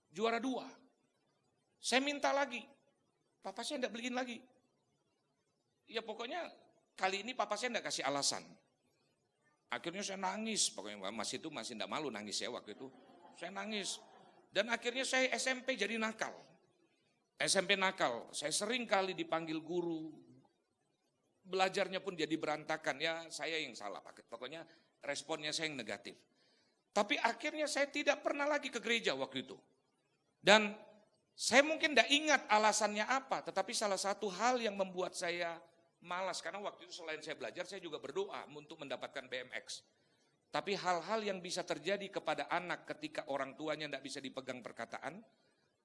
juara 2. Saya minta lagi. Papa saya enggak beliin lagi. Ya pokoknya kali ini Papa saya enggak kasih alasan. Akhirnya saya nangis, pokoknya masih enggak malu nangis ya waktu itu. Saya nangis. Dan akhirnya saya SMP jadi nakal. SMP nakal, saya sering kali dipanggil guru, belajarnya pun jadi berantakan, ya saya yang salah, pokoknya responnya saya yang negatif. Tapi akhirnya saya tidak pernah lagi ke gereja waktu itu. Dan saya mungkin tidak ingat alasannya apa, tetapi salah satu hal yang membuat saya malas, karena waktu itu selain saya belajar, saya juga berdoa untuk mendapatkan BMX. Tapi hal-hal yang bisa terjadi kepada anak ketika orang tuanya tidak bisa dipegang perkataan,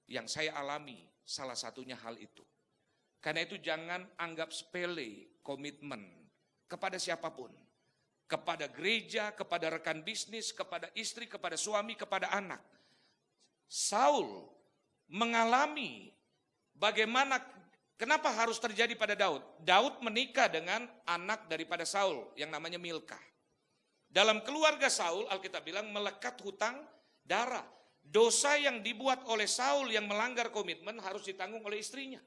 yang saya alami salah satunya hal itu. Karena itu jangan anggap sepele komitmen kepada siapapun. Kepada gereja, kepada rekan bisnis, kepada istri, kepada suami, kepada anak. Saul mengalami bagaimana, kenapa harus terjadi pada Daud. Daud menikah dengan anak daripada Saul yang namanya Milka. Dalam keluarga Saul, Alkitab bilang melekat hutang darah. Dosa yang dibuat oleh Saul yang melanggar komitmen harus ditanggung oleh istrinya.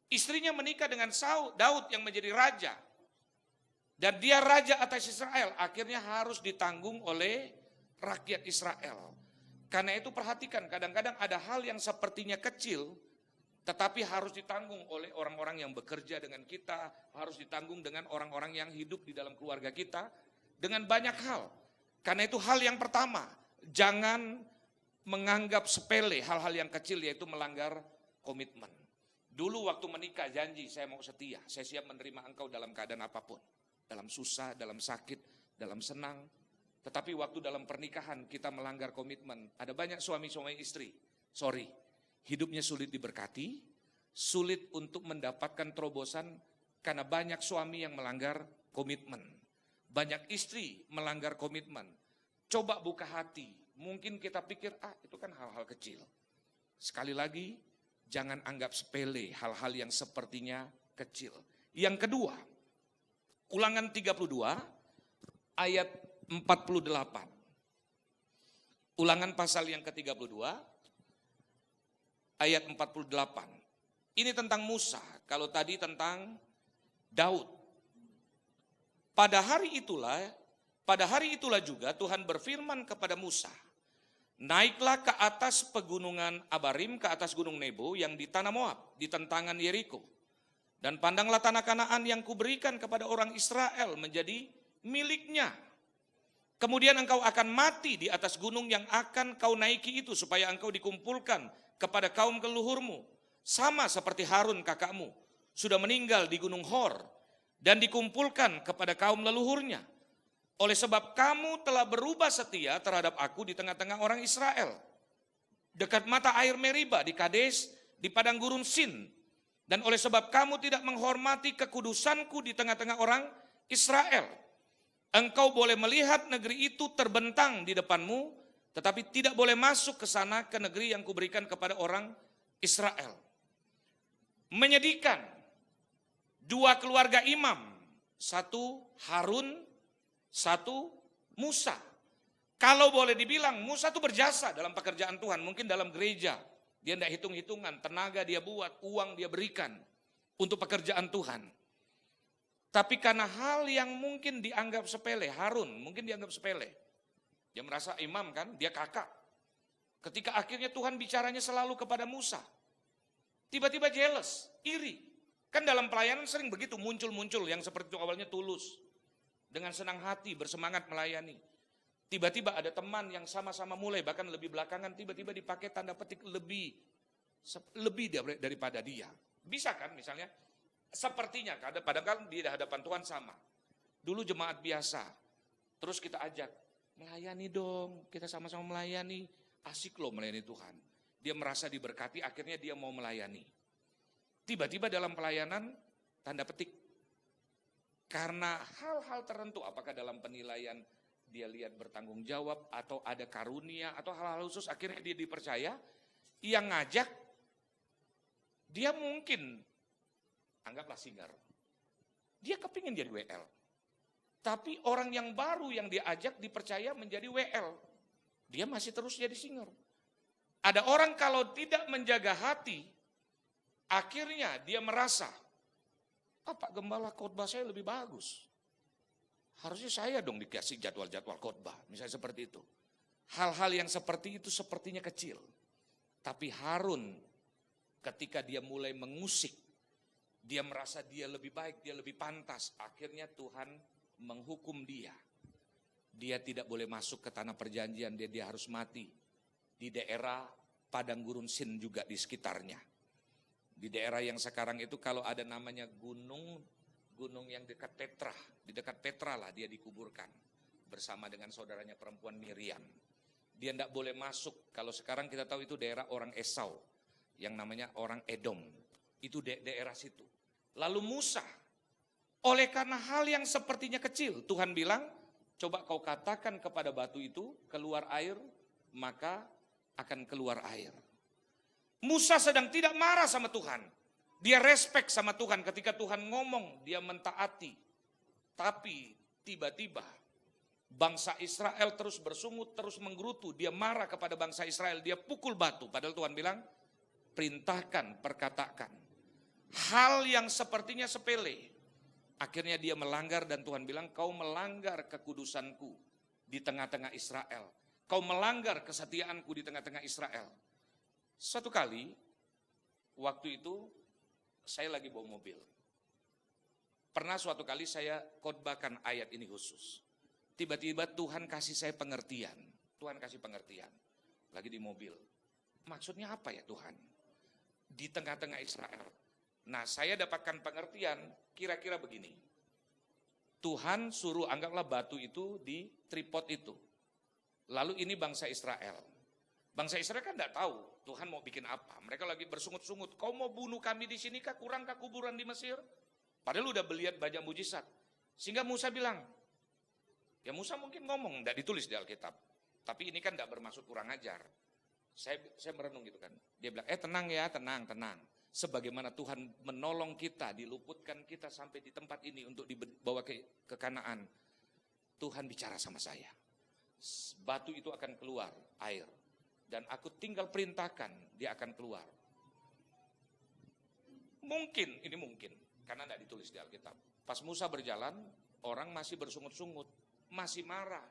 Istrinya menikah dengan Daud yang menjadi raja. Dan dia raja atas Israel. Akhirnya harus ditanggung oleh rakyat Israel. Karena itu perhatikan, kadang-kadang ada hal yang sepertinya kecil, tetapi harus ditanggung oleh orang-orang yang bekerja dengan kita, harus ditanggung dengan orang-orang yang hidup di dalam keluarga kita, dengan banyak hal. Karena itu hal yang pertama, jangan menganggap sepele hal-hal yang kecil, yaitu melanggar komitmen. Dulu waktu menikah janji saya mau setia, saya siap menerima engkau dalam keadaan apapun. Dalam susah, dalam sakit, dalam senang. Tetapi waktu dalam pernikahan kita melanggar komitmen. Ada banyak suami-suami istri, hidupnya sulit diberkati, sulit untuk mendapatkan terobosan karena banyak suami yang melanggar komitmen. Banyak istri melanggar komitmen. Coba buka hati. Mungkin kita pikir, itu kan hal-hal kecil. Sekali lagi, jangan anggap sepele hal-hal yang sepertinya kecil. Yang kedua, Ulangan 32 ayat 48. Ulangan pasal yang ke-32 ayat 48. Ini tentang Musa, kalau tadi tentang Daud. Pada hari itulah juga Tuhan berfirman kepada Musa, naiklah ke atas pegunungan Abarim, ke atas gunung Nebo yang di tanah Moab, di tentangan Yeriko. Dan pandanglah tanah Kanaan yang kuberikan kepada orang Israel menjadi miliknya. Kemudian engkau akan mati di atas gunung yang akan kau naiki itu, supaya engkau dikumpulkan kepada kaum leluhurmu. Sama seperti Harun kakakmu, sudah meninggal di gunung Hor, dan dikumpulkan kepada kaum leluhurnya. Oleh sebab kamu telah berubah setia terhadap aku di tengah-tengah orang Israel. Dekat mata air Meriba di Kades, di padang gurun Sin. Dan oleh sebab kamu tidak menghormati kekudusanku di tengah-tengah orang Israel. Engkau boleh melihat negeri itu terbentang di depanmu, tetapi tidak boleh masuk ke sana, ke negeri yang kuberikan kepada orang Israel. Menyedihkan, dua keluarga imam, satu Harun, satu Musa. Kalau boleh dibilang Musa itu berjasa dalam pekerjaan Tuhan, mungkin dalam gereja. Dia tidak hitung-hitungan, tenaga dia buat, uang dia berikan untuk pekerjaan Tuhan. Tapi karena hal yang mungkin dianggap sepele, Harun mungkin dianggap sepele. Dia merasa imam kan, dia kakak. Ketika akhirnya Tuhan bicaranya selalu kepada Musa. Tiba-tiba jealous, iri. Kan dalam pelayanan sering begitu, muncul-muncul yang seperti itu awalnya tulus. dengan senang hati, bersemangat melayani. Tiba-tiba ada teman yang sama-sama mulai, bahkan lebih belakangan, tiba-tiba dipakai tanda petik lebih daripada dia. Bisa kan misalnya, sepertinya padahal di hadapan Tuhan sama. Dulu jemaat biasa, terus kita ajak, melayani dong, kita sama-sama melayani. Asik loh melayani Tuhan. Dia merasa diberkati, akhirnya dia mau melayani. Tiba-tiba dalam pelayanan, tanda petik. Karena hal-hal tertentu, apakah dalam penilaian dia lihat bertanggung jawab, atau ada karunia, atau hal-hal khusus, akhirnya dia dipercaya, yang ngajak, dia mungkin, anggaplah singer. Dia kepingin jadi WL. Tapi orang yang baru yang diajak dipercaya menjadi WL. Dia masih terus jadi singer. Ada orang kalau tidak menjaga hati, akhirnya dia merasa, Pak Gembala khotbah saya lebih bagus. Harusnya saya dong dikasih jadwal-jadwal khotbah, misalnya seperti itu. Hal-hal yang seperti itu sepertinya kecil. Tapi Harun ketika dia mulai mengusik, dia merasa dia lebih baik, dia lebih pantas. Akhirnya Tuhan menghukum dia. Dia tidak boleh masuk ke tanah perjanjian, dia harus mati. Di daerah padang gurun Sin juga di sekitarnya. Di daerah yang sekarang itu kalau ada namanya gunung yang dekat Petra. Di dekat Petra lah dia dikuburkan. Bersama dengan saudaranya perempuan Miriam. Dia tidak boleh masuk. Kalau sekarang kita tahu itu daerah orang Esau. Yang namanya orang Edom. Itu daerah situ. Lalu Musa. Oleh karena hal yang sepertinya kecil. Tuhan bilang, coba kau katakan kepada batu itu, keluar air, maka akan keluar air. Musa sedang tidak marah sama Tuhan. Dia respect sama Tuhan ketika Tuhan ngomong, dia mentaati. Tapi tiba-tiba bangsa Israel terus bersungut, terus menggerutu. Dia marah kepada bangsa Israel, dia pukul batu. Padahal Tuhan bilang, perintahkan, perkatakan. Hal yang sepertinya sepele. Akhirnya dia melanggar dan Tuhan bilang, kau melanggar kekudusanku di tengah-tengah Israel. Kau melanggar kesetiaanku di tengah-tengah Israel. Suatu kali, waktu itu saya lagi bawa mobil. Pernah suatu kali saya khotbahkan ayat ini khusus. Tiba-tiba Tuhan kasih saya pengertian. Tuhan kasih pengertian. Lagi di mobil. Maksudnya apa ya Tuhan? Di tengah-tengah Israel. Nah saya dapatkan pengertian kira-kira begini. Tuhan suruh anggaplah batu itu di tripod itu. Lalu ini bangsa Israel. Bangsa Israel kan tidak tahu Tuhan mau bikin apa. Mereka lagi bersungut-sungut. Kau mau bunuh kami di sini kah? Kurangkah kuburan di Mesir? Padahal udah melihat banyak mujizat. Sehingga Musa bilang, ya Musa mungkin ngomong, tidak ditulis di Alkitab. Tapi ini kan tidak bermaksud kurang ajar. Saya merenung gitu kan. Dia bilang, tenang ya, tenang. Sebagaimana Tuhan menolong kita, diluputkan kita sampai di tempat ini untuk dibawa ke Kanaan. Tuhan bicara sama saya. Batu itu akan keluar air. Dan aku tinggal perintahkan, dia akan keluar. Mungkin, ini mungkin. Karena tidak ditulis di Alkitab. Pas Musa berjalan, orang masih bersungut-sungut. Masih marah.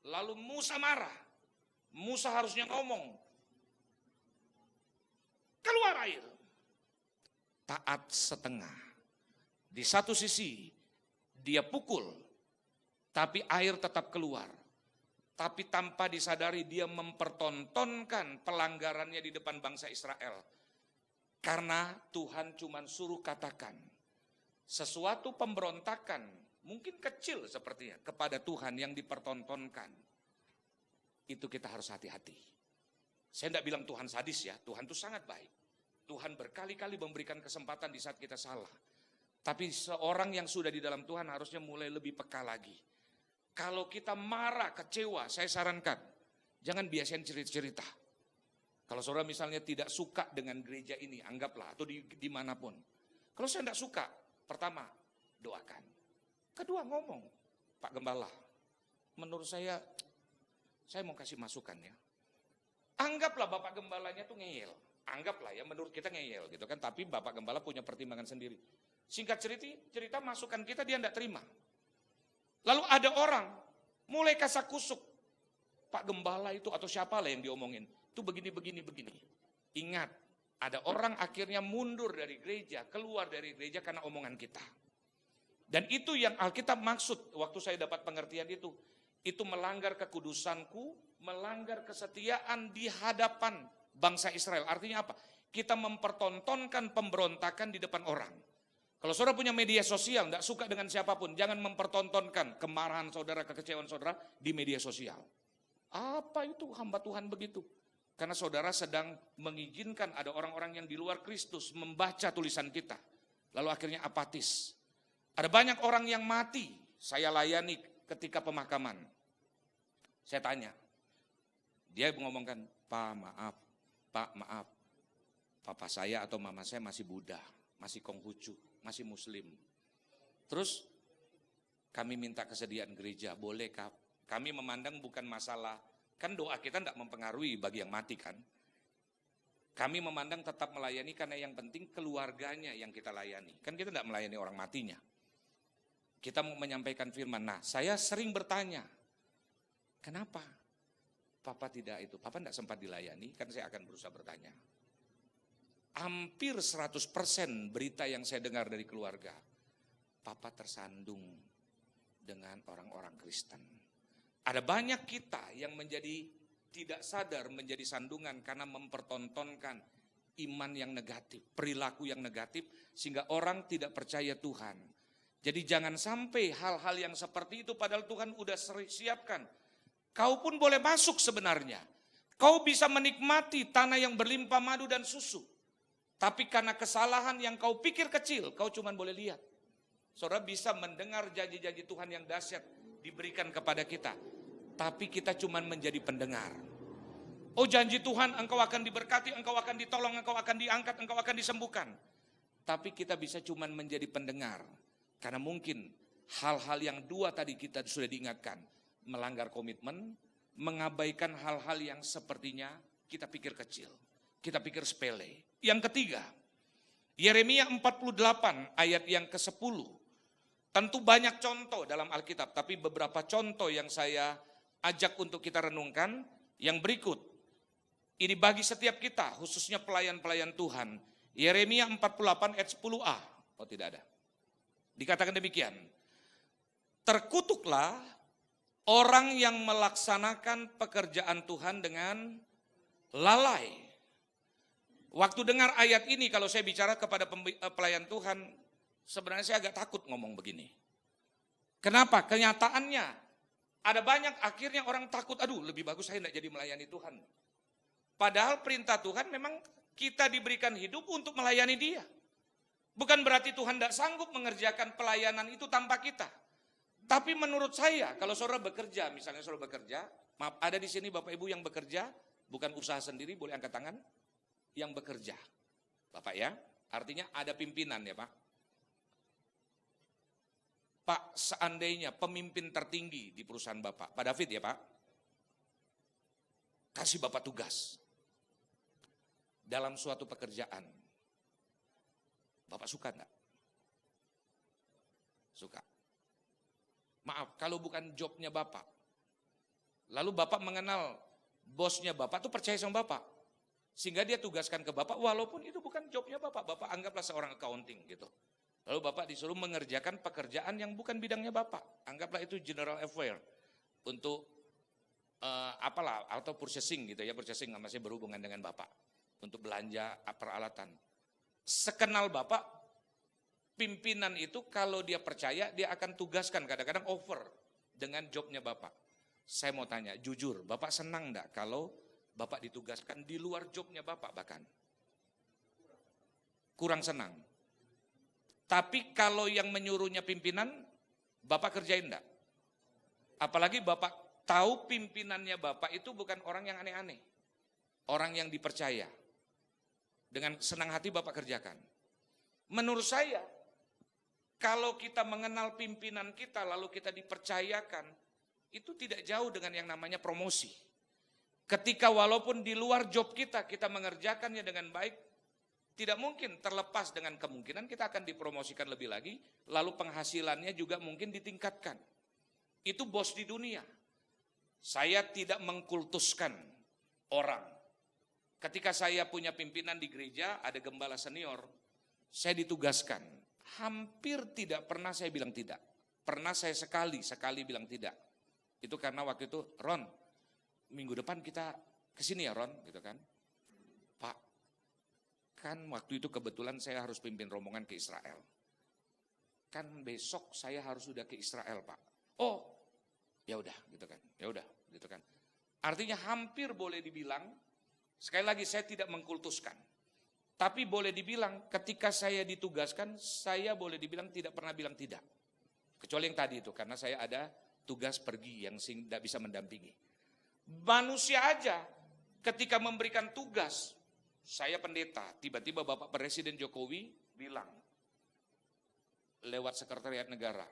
Lalu Musa marah. Musa harusnya ngomong. Keluar air. Taat setengah. Di satu sisi, dia pukul. Tapi air tetap keluar. Tapi tanpa disadari dia mempertontonkan pelanggarannya di depan bangsa Israel. Karena Tuhan cuma suruh katakan. Sesuatu pemberontakan, mungkin kecil sepertinya, kepada Tuhan yang dipertontonkan. Itu kita harus hati-hati. Saya tidak bilang Tuhan sadis ya, Tuhan itu sangat baik. Tuhan berkali-kali memberikan kesempatan di saat kita salah. Tapi seorang yang sudah di dalam Tuhan harusnya mulai lebih peka lagi. Kalau kita marah, kecewa, saya sarankan, jangan biasain cerita-cerita. Kalau saudara misalnya tidak suka dengan gereja ini, anggaplah, atau dimanapun. Kalau saya tidak suka, pertama, doakan. Kedua, ngomong, Pak Gembala, menurut saya mau kasih masukan ya. Anggaplah Bapak Gembalanya tuh ngeyel. Anggaplah ya, menurut kita ngeyel gitu kan. Tapi Bapak Gembala punya pertimbangan sendiri. Singkat cerita masukan kita dia tidak terima. Lalu ada orang mulai kasak kusuk. Pak Gembala itu atau siapa lah yang diomongin. Itu begini. Ingat, ada orang akhirnya mundur dari gereja, keluar dari gereja karena omongan kita. Dan itu yang Alkitab maksud waktu saya dapat pengertian itu. Itu melanggar kekudusanku, melanggar kesetiaan di hadapan bangsa Israel. Artinya apa? Kita mempertontonkan pemberontakan di depan orang. Kalau saudara punya media sosial, tidak suka dengan siapapun, jangan mempertontonkan kemarahan saudara, kekecewaan saudara di media sosial. Apa itu hamba Tuhan begitu? Karena saudara sedang mengizinkan ada orang-orang yang di luar Kristus membaca tulisan kita. Lalu akhirnya apatis. Ada banyak orang yang mati, saya layani ketika pemakaman. Saya tanya, dia mengomongkan, Pak maaf, papa saya atau mama saya masih Buddha, masih Konghucu, masih Muslim. Terus kami minta kesediaan gereja, boleh Kak? Kami memandang bukan masalah, kan doa kita tidak mempengaruhi bagi yang mati kan. Kami memandang tetap melayani karena yang penting keluarganya yang kita layani. Kan kita tidak melayani orang matinya. Kita mau menyampaikan firman. Nah, saya sering bertanya, kenapa Papa tidak itu? Papa tidak sempat dilayani, kan saya akan berusaha bertanya. Hampir 100% berita yang saya dengar dari keluarga, Papa tersandung dengan orang-orang Kristen. Ada banyak kita yang menjadi tidak sadar menjadi sandungan karena mempertontonkan iman yang negatif, perilaku yang negatif, sehingga orang tidak percaya Tuhan. Jadi jangan sampai hal-hal yang seperti itu padahal Tuhan udah siapkan. Kau pun boleh masuk sebenarnya. Kau bisa menikmati tanah yang berlimpah madu dan susu. Tapi karena kesalahan yang kau pikir kecil, kau cuma boleh lihat. Saudara bisa mendengar janji-janji Tuhan yang dahsyat diberikan kepada kita. Tapi kita cuma menjadi pendengar. Oh janji Tuhan, engkau akan diberkati, engkau akan ditolong, engkau akan diangkat, engkau akan disembuhkan. Tapi kita bisa cuma menjadi pendengar. Karena mungkin hal-hal yang dua tadi kita sudah diingatkan. Melanggar komitmen, mengabaikan hal-hal yang sepertinya kita pikir kecil. Kita pikir sepele. Yang ketiga, Yeremia 48 ayat yang ke-10. Tentu banyak contoh dalam Alkitab, tapi beberapa contoh yang saya ajak untuk kita renungkan. Yang berikut, ini bagi setiap kita, khususnya pelayan-pelayan Tuhan. Yeremia 48 ayat 10a. Oh tidak ada. Dikatakan demikian. Terkutuklah orang yang melaksanakan pekerjaan Tuhan dengan lalai. Waktu dengar ayat ini, kalau saya bicara kepada pelayan Tuhan, sebenarnya saya agak takut ngomong begini. Kenapa? Kenyataannya, ada banyak akhirnya orang takut, aduh lebih bagus saya tidak jadi melayani Tuhan. Padahal perintah Tuhan memang kita diberikan hidup untuk melayani Dia. Bukan berarti Tuhan tidak sanggup mengerjakan pelayanan itu tanpa kita. Tapi menurut saya, kalau saudara bekerja, misalnya saudara bekerja, maaf ada di sini Bapak Ibu yang bekerja, bukan usaha sendiri, boleh angkat tangan. Yang bekerja, Bapak ya, artinya ada pimpinan ya Pak. Pak, seandainya pemimpin tertinggi di perusahaan Bapak, Pak David ya Pak, kasih Bapak tugas dalam suatu pekerjaan, Bapak suka enggak? Suka. Maaf, kalau bukan jobnya Bapak, lalu Bapak mengenal bosnya Bapak tuh percaya sama Bapak, sehingga dia tugaskan ke Bapak, walaupun itu bukan jobnya Bapak, Bapak anggaplah seorang accounting gitu. Lalu Bapak disuruh mengerjakan pekerjaan yang bukan bidangnya Bapak, anggaplah itu general affair untuk apalah atau purchasing gitu ya, purchasing masih berhubungan dengan Bapak untuk belanja peralatan. Sekenal Bapak, pimpinan itu kalau dia percaya dia akan tugaskan kadang-kadang over dengan jobnya Bapak. Saya mau tanya, jujur, Bapak senang enggak kalau Bapak ditugaskan di luar jobnya Bapak bahkan? Kurang senang. Tapi kalau yang menyuruhnya pimpinan, Bapak kerjain enggak? Apalagi Bapak tahu pimpinannya Bapak itu bukan orang yang aneh-aneh. Orang yang dipercaya. Dengan senang hati Bapak kerjakan. Menurut saya, kalau kita mengenal pimpinan kita lalu kita dipercayakan, itu tidak jauh dengan yang namanya promosi. Ketika walaupun di luar job kita, kita mengerjakannya dengan baik, tidak mungkin terlepas dengan kemungkinan kita akan dipromosikan lebih lagi, lalu penghasilannya juga mungkin ditingkatkan. Itu bos di dunia. Saya tidak mengkultuskan orang. Ketika saya punya pimpinan di gereja, ada gembala senior, saya ditugaskan hampir tidak pernah saya bilang tidak. Pernah saya sekali bilang tidak. Itu karena waktu itu, Ron, minggu depan kita kesini ya Ron, gitu kan. Pak, kan waktu itu kebetulan saya harus pimpin rombongan ke Israel. Kan besok saya harus sudah ke Israel, Pak. Oh, ya udah, gitu kan. Ya udah, gitu kan. Artinya hampir boleh dibilang, sekali lagi saya tidak mengkultuskan. Tapi boleh dibilang ketika saya ditugaskan, saya boleh dibilang tidak pernah bilang tidak. Kecuali yang tadi itu, karena saya ada tugas pergi yang tidak bisa mendampingi. Manusia aja ketika memberikan tugas, saya pendeta, tiba-tiba Bapak Presiden Jokowi bilang, lewat Sekretariat Negara,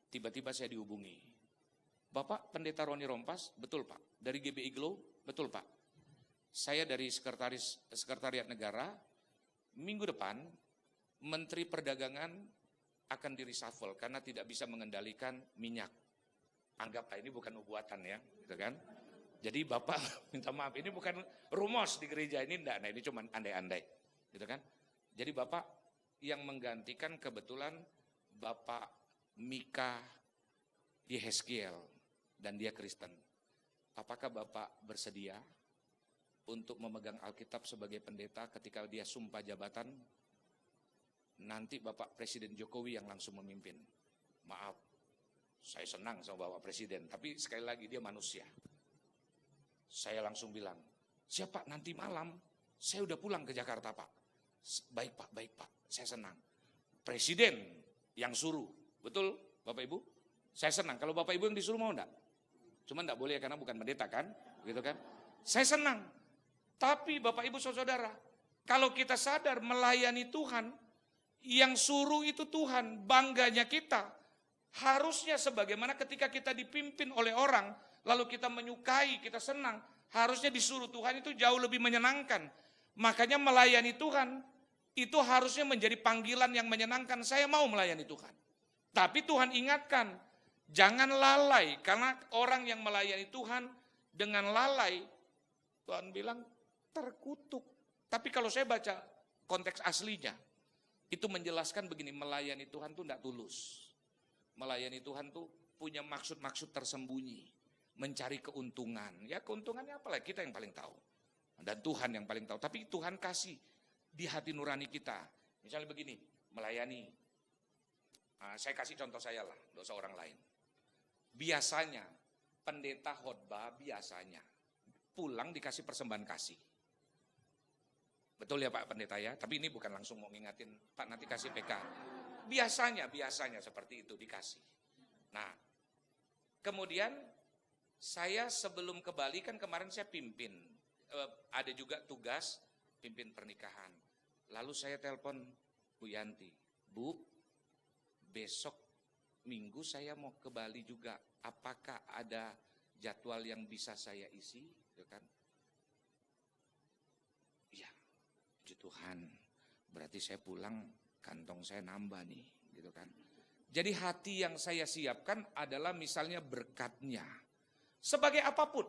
tiba-tiba saya dihubungi. Bapak Pendeta Roni Rompas, betul Pak. Dari GBI Glow, betul Pak. Saya dari Sekretariat Negara, minggu depan Menteri Perdagangan akan di-reshuffle karena tidak bisa mengendalikan minyak. Anggaplah ini bukan nubuatan ya, gitu kan. Jadi Bapak minta maaf, ini bukan rumors di gereja ini, enggak, nah ini cuma andai-andai, gitu kan. Jadi Bapak yang menggantikan kebetulan Bapak Mika Yehezkiel dan dia Kristen. Apakah Bapak bersedia untuk memegang Alkitab sebagai pendeta ketika dia sumpah jabatan? Nanti Bapak Presiden Jokowi yang langsung memimpin. Maaf, saya senang sama Bapak Presiden, tapi sekali lagi dia manusia. Saya langsung bilang, siapa nanti malam, saya udah pulang ke Jakarta Pak. Baik Pak, saya senang. Presiden yang suruh, betul Bapak Ibu? Saya senang, kalau Bapak Ibu yang disuruh mau enggak? Cuma enggak boleh karena bukan pendeta kan, gitu kan? Saya senang. Tapi Bapak Ibu Saudara, kalau kita sadar melayani Tuhan, yang suruh itu Tuhan, bangganya kita. Harusnya sebagaimana ketika kita dipimpin oleh orang, lalu kita menyukai, kita senang, harusnya disuruh Tuhan itu jauh lebih menyenangkan. Makanya melayani Tuhan, itu harusnya menjadi panggilan yang menyenangkan. Saya mau melayani Tuhan. Tapi Tuhan ingatkan, jangan lalai, karena orang yang melayani Tuhan dengan lalai, Tuhan bilang terkutuk. Tapi kalau saya baca konteks aslinya, itu menjelaskan begini, melayani Tuhan itu tidak tulus. Melayani Tuhan tuh punya maksud-maksud tersembunyi, mencari keuntungan. Ya keuntungannya apalah, kita yang paling tahu. Dan Tuhan yang paling tahu. Tapi Tuhan kasih di hati nurani kita. Misalnya begini, melayani. Saya kasih contoh saya lah, dosa orang lain. Biasanya, pendeta khotbah biasanya pulang dikasih persembahan kasih. Betul ya Pak Pendeta ya, tapi ini bukan langsung mau ngingatin, Pak nanti kasih PK. Biasanya seperti itu dikasih. Nah, kemudian saya sebelum ke Bali kan kemarin saya pimpin, ada juga tugas pimpin pernikahan. Lalu saya telepon Bu Yanti, Bu, besok Minggu saya mau ke Bali juga, apakah ada jadwal yang bisa saya isi? Gitu kan? Iya, puji Tuhan, berarti saya pulang kantong saya nambah nih, gitu kan. Jadi hati yang saya siapkan adalah misalnya berkatnya. Sebagai apapun,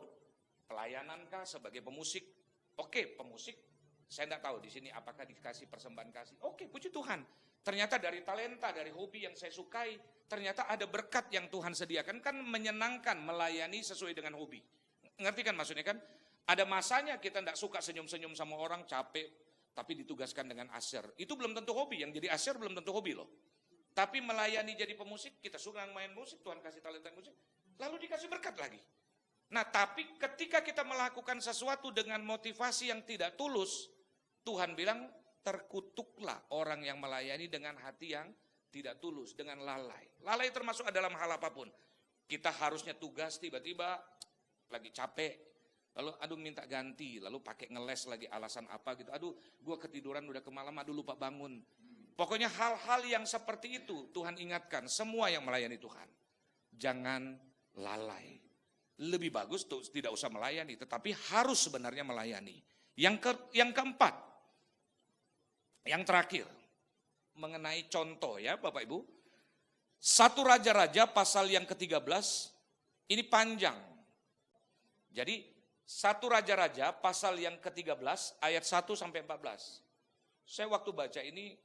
pelayanankah, sebagai pemusik, oke pemusik, saya tidak tahu di sini apakah dikasih persembahan kasih. Oke, puji Tuhan. Ternyata dari talenta, dari hobi yang saya sukai, ternyata ada berkat yang Tuhan sediakan, kan menyenangkan melayani sesuai dengan hobi. Ngerti kan maksudnya kan? Ada masanya kita tidak suka senyum-senyum sama orang, capek, tapi ditugaskan dengan aser. Itu belum tentu hobi, yang jadi aser belum tentu hobi loh. Tapi melayani jadi pemusik, kita suka main musik, Tuhan kasih talenta musik, lalu dikasih berkat lagi. Nah tapi ketika kita melakukan sesuatu dengan motivasi yang tidak tulus, Tuhan bilang terkutuklah orang yang melayani dengan hati yang tidak tulus, dengan lalai. Lalai termasuk dalam hal apapun. Kita harusnya tugas tiba-tiba lagi capek, lalu aduh minta ganti, lalu pakai ngeles lagi alasan apa gitu. Aduh gua ketiduran udah kemalam, aduh lupa bangun. Pokoknya hal-hal yang seperti itu Tuhan ingatkan semua yang melayani Tuhan. Jangan lalai. Lebih bagus tuh tidak usah melayani, tetapi harus sebenarnya melayani. Yang keempat, yang terakhir, mengenai contoh ya Bapak Ibu. 1 Raja-Raja pasal yang ke-13, ini panjang. Jadi 1 Raja-Raja pasal yang ke-13 ayat 1 sampai 14. Saya waktu baca ini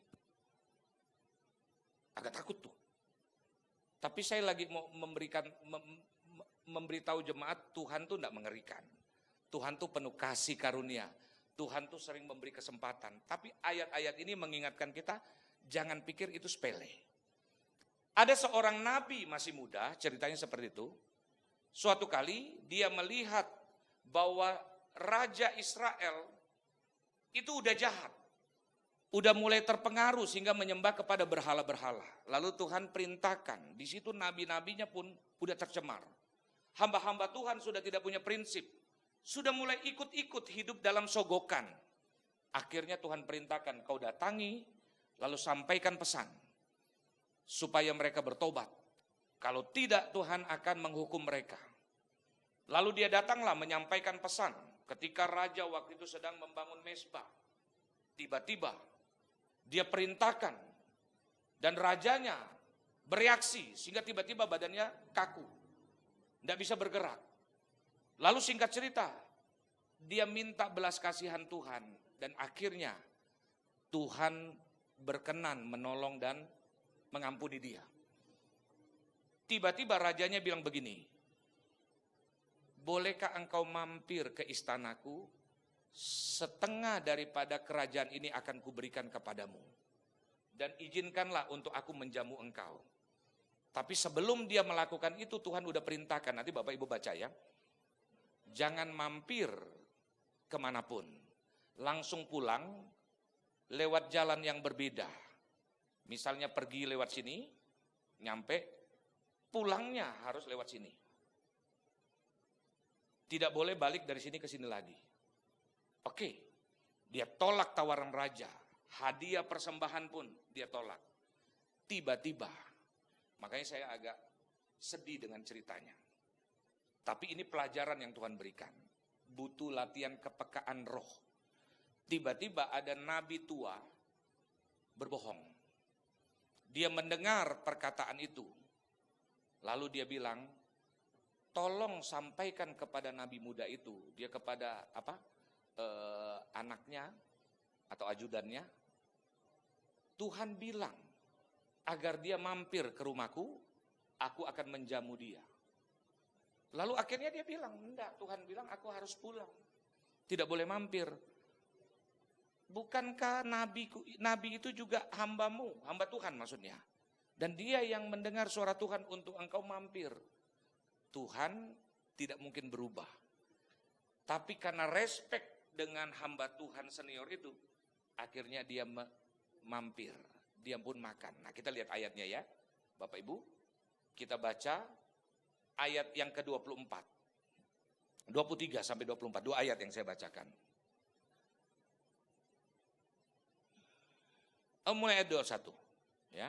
Agak takut tuh. Tapi saya lagi mau memberitahu jemaat, Tuhan tuh enggak mengerikan. Tuhan tuh penuh kasih karunia. Tuhan tuh sering memberi kesempatan. Tapi ayat-ayat ini mengingatkan kita, jangan pikir itu sepele. Ada seorang nabi masih muda, ceritanya seperti itu. Suatu kali dia melihat bahwa Raja Israel itu udah jahat. Udah mulai terpengaruh sehingga menyembah kepada berhala-berhala. Lalu Tuhan perintahkan, di situ nabi-nabinya pun udah tercemar. Hamba-hamba Tuhan sudah tidak punya prinsip. Sudah mulai ikut-ikut hidup dalam sogokan. Akhirnya Tuhan perintahkan, kau datangi, lalu sampaikan pesan. Supaya mereka bertobat. Kalau tidak, Tuhan akan menghukum mereka. Lalu dia datanglah menyampaikan pesan. Ketika raja waktu itu sedang membangun mezbah. Tiba-tiba dia perintahkan. Dan rajanya bereaksi sehingga tiba-tiba badannya kaku. Tidak bisa bergerak. Lalu singkat cerita, dia minta belas kasihan Tuhan. Dan akhirnya Tuhan berkenan menolong dan mengampuni dia. Tiba-tiba rajanya bilang begini, bolehkah engkau mampir ke istanaku? Setengah daripada kerajaan ini akan kuberikan kepadamu. Dan izinkanlah untuk aku menjamu engkau. Tapi sebelum dia melakukan itu, Tuhan udah perintahkan. Nanti Bapak Ibu baca ya. Jangan mampir kemanapun. Langsung pulang lewat jalan yang berbeda. Misalnya pergi lewat sini, nyampe, pulangnya harus lewat sini. Tidak boleh balik dari sini ke sini lagi. Oke, dia tolak tawaran raja. Hadiah persembahan pun dia tolak. Tiba-tiba, makanya saya agak sedih dengan ceritanya. Tapi ini pelajaran yang Tuhan berikan. Butuh latihan kepekaan roh. Tiba-tiba ada nabi tua berbohong. Dia mendengar perkataan itu. Lalu dia bilang, tolong sampaikan kepada nabi muda itu. Dia kepada anaknya atau ajudannya. Tuhan bilang, agar dia mampir ke rumahku, aku akan menjamu dia. Lalu akhirnya dia bilang, enggak, Tuhan bilang aku harus pulang. Tidak boleh mampir. Bukankah nabi itu juga hambamu, hamba Tuhan maksudnya. Dan dia yang mendengar suara Tuhan untuk engkau mampir. Tuhan tidak mungkin berubah. Tapi karena respek dengan hamba Tuhan senior itu, akhirnya dia mampir. Dia pun makan. Nah, kita lihat ayatnya ya. Bapak Ibu, kita baca ayat yang ke-24. 23 sampai 24, dua ayat yang saya bacakan. Mulai ayat 21, ya.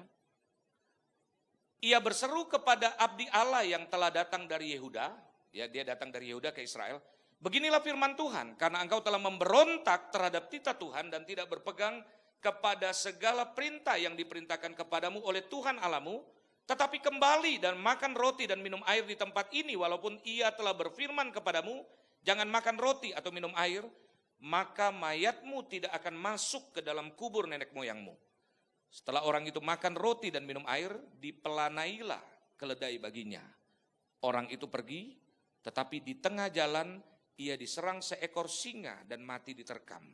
Ia berseru kepada abdi Allah yang telah datang dari Yehuda, ya, dia datang dari Yehuda ke Israel. Beginilah firman Tuhan, karena engkau telah memberontak terhadap titah Tuhan dan tidak berpegang kepada segala perintah yang diperintahkan kepadamu oleh Tuhan Allahmu, tetapi kembali dan makan roti dan minum air di tempat ini, walaupun ia telah berfirman kepadamu, jangan makan roti atau minum air, maka mayatmu tidak akan masuk ke dalam kubur nenek moyangmu. Setelah orang itu makan roti dan minum air, dipelanailah keledai baginya. Orang itu pergi, tetapi di tengah jalan ia diserang seekor singa dan mati diterkam.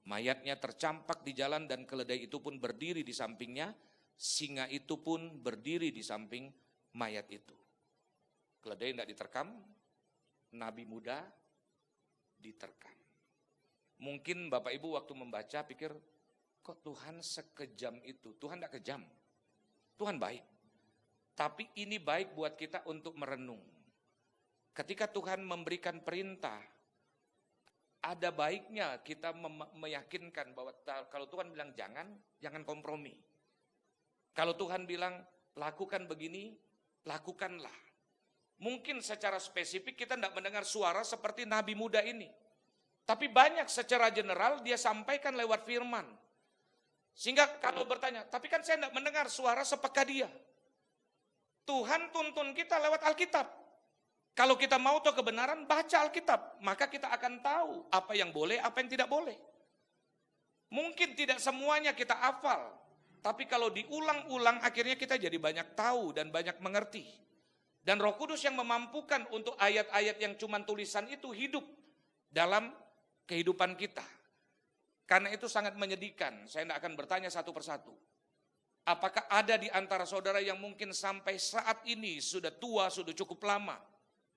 Mayatnya tercampak di jalan dan keledai itu pun berdiri di sampingnya. Singa itu pun berdiri di samping mayat itu. Keledai tidak diterkam, nabi muda diterkam. Mungkin Bapak Ibu waktu membaca pikir, kok Tuhan sekejam itu? Tuhan tidak kejam, Tuhan baik. Tapi ini baik buat kita untuk merenung. Ketika Tuhan memberikan perintah, ada baiknya kita meyakinkan bahwa kalau Tuhan bilang jangan kompromi. Kalau Tuhan bilang lakukan begini, lakukanlah. Mungkin secara spesifik kita tidak mendengar suara seperti nabi muda ini. Tapi banyak secara general dia sampaikan lewat firman. Sehingga kalau bertanya, tapi kan saya tidak mendengar suara sepeka dia. Tuhan tuntun kita lewat Alkitab. Kalau kita mau tahu kebenaran, baca Alkitab. Maka kita akan tahu apa yang boleh, apa yang tidak boleh. Mungkin tidak semuanya kita hafal. Tapi kalau diulang-ulang akhirnya kita jadi banyak tahu dan banyak mengerti. Dan Roh Kudus yang memampukan untuk ayat-ayat yang cuma tulisan itu hidup dalam kehidupan kita. Karena itu sangat menyedihkan. Saya tidak akan bertanya satu persatu. Apakah ada di antara saudara yang mungkin sampai saat ini sudah tua, sudah cukup lama.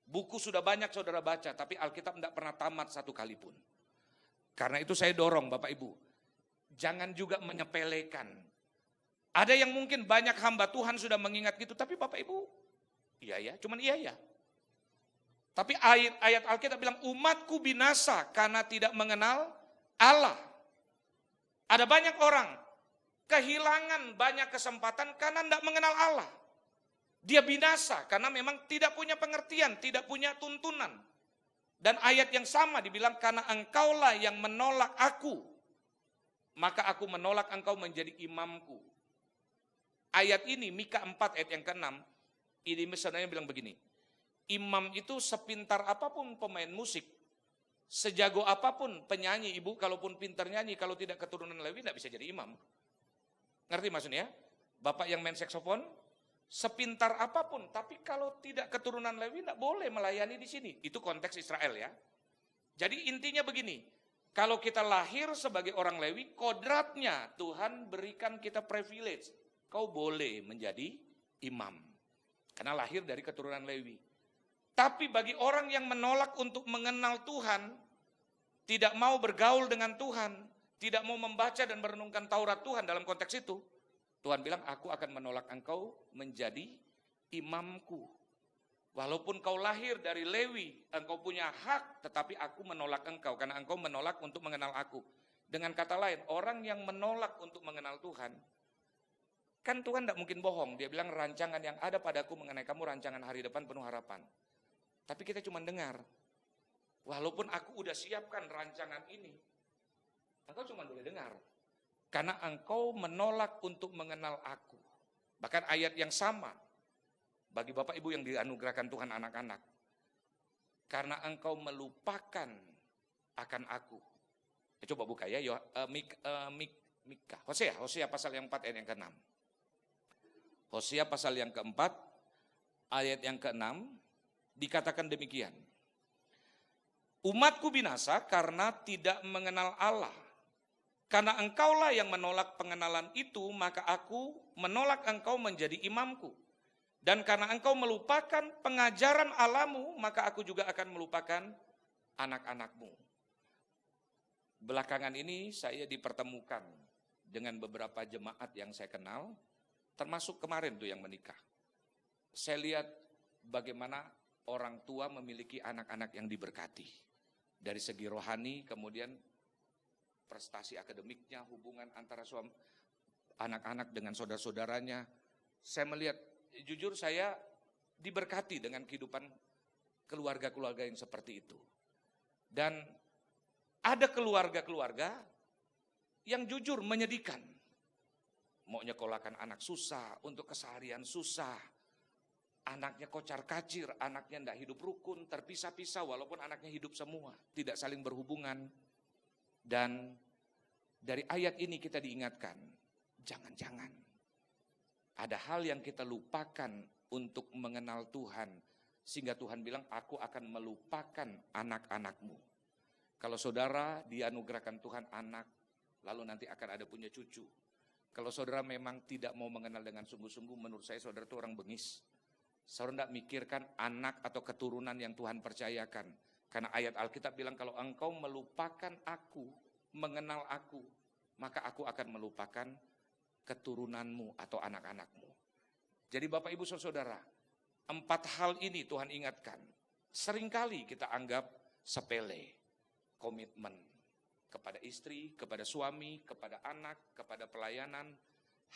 Buku sudah banyak saudara baca, tapi Alkitab tidak pernah tamat satu kali pun. Karena itu saya dorong Bapak Ibu. Jangan juga menyepelekan. Ada yang mungkin banyak hamba Tuhan sudah mengingat gitu, tapi Bapak Ibu, iya ya, cuman iya ya. Tapi ayat Alkitab bilang umatku binasa karena tidak mengenal Allah. Ada banyak orang kehilangan banyak kesempatan karena tidak mengenal Allah. Dia binasa karena memang tidak punya pengertian, tidak punya tuntunan. Dan ayat yang sama dibilang karena engkaulah yang menolak aku, maka aku menolak engkau menjadi imamku. Ayat ini Mika 4 ayat yang ke-6, ini misalnya bilang begini, imam itu sepintar apapun pemain musik, sejago apapun penyanyi, ibu kalaupun pintar nyanyi, kalau tidak keturunan Lewi tidak bisa jadi imam. Ngerti maksudnya? Bapak yang main saksofon, sepintar apapun, tapi kalau tidak keturunan Lewi tidak boleh melayani di sini. Itu konteks Israel ya. Jadi intinya begini, kalau kita lahir sebagai orang Lewi, kodratnya Tuhan berikan kita privilege. Kau boleh menjadi imam. Karena lahir dari keturunan Lewi. Tapi bagi orang yang menolak untuk mengenal Tuhan, tidak mau bergaul dengan Tuhan, tidak mau membaca dan merenungkan Taurat Tuhan dalam konteks itu, Tuhan bilang, aku akan menolak engkau menjadi imamku. Walaupun kau lahir dari Lewi, engkau punya hak, tetapi aku menolak engkau, karena engkau menolak untuk mengenal aku. Dengan kata lain, orang yang menolak untuk mengenal Tuhan, kan Tuhan tidak mungkin bohong. Dia bilang rancangan yang ada padaku mengenai kamu rancangan hari depan penuh harapan. Tapi kita cuma dengar. Walaupun aku udah siapkan rancangan ini, engkau cuma boleh dengar. Karena engkau menolak untuk mengenal aku. Bahkan ayat yang sama bagi Bapak Ibu yang dianugerahkan Tuhan anak-anak. Karena engkau melupakan akan aku. Coba buka ya, Mika. Hosea pasal yang 4 ayat yang ke-6. Hosea pasal yang keempat, ayat yang ke-6, dikatakan demikian. Umatku binasa karena tidak mengenal Allah. Karena engkaulah yang menolak pengenalan itu, maka aku menolak engkau menjadi imamku. Dan karena engkau melupakan pengajaran Allahmu, maka aku juga akan melupakan anak-anakmu. Belakangan ini saya dipertemukan dengan beberapa jemaat yang saya kenal, termasuk kemarin tuh yang menikah. Saya lihat bagaimana orang tua memiliki anak-anak yang diberkati. Dari segi rohani, kemudian prestasi akademiknya, hubungan antara suami, anak-anak dengan saudara-saudaranya. Saya melihat, jujur saya diberkati dengan kehidupan keluarga-keluarga yang seperti itu. Dan ada keluarga-keluarga yang jujur menyedihkan. Mau nyekolahkan anak susah, untuk keseharian susah. Anaknya kocar-kacir, anaknya tidak hidup rukun, terpisah-pisah walaupun anaknya hidup semua. Tidak saling berhubungan. Dan dari ayat ini kita diingatkan, jangan-jangan ada hal yang kita lupakan untuk mengenal Tuhan. Sehingga Tuhan bilang, aku akan melupakan anak-anakmu. Kalau saudara dianugerahkan Tuhan anak, lalu nanti akan ada punya cucu. Kalau saudara memang tidak mau mengenal dengan sungguh-sungguh, menurut saya saudara itu orang bengis. Saudara tidak mikirkan anak atau keturunan yang Tuhan percayakan. Karena ayat Alkitab bilang kalau engkau melupakan aku, mengenal aku, maka aku akan melupakan keturunanmu atau anak-anakmu. Jadi Bapak Ibu Saudara, 4 hal ini Tuhan ingatkan. Seringkali kita anggap sepele. Komitmen kepada istri, kepada suami, kepada anak, kepada pelayanan.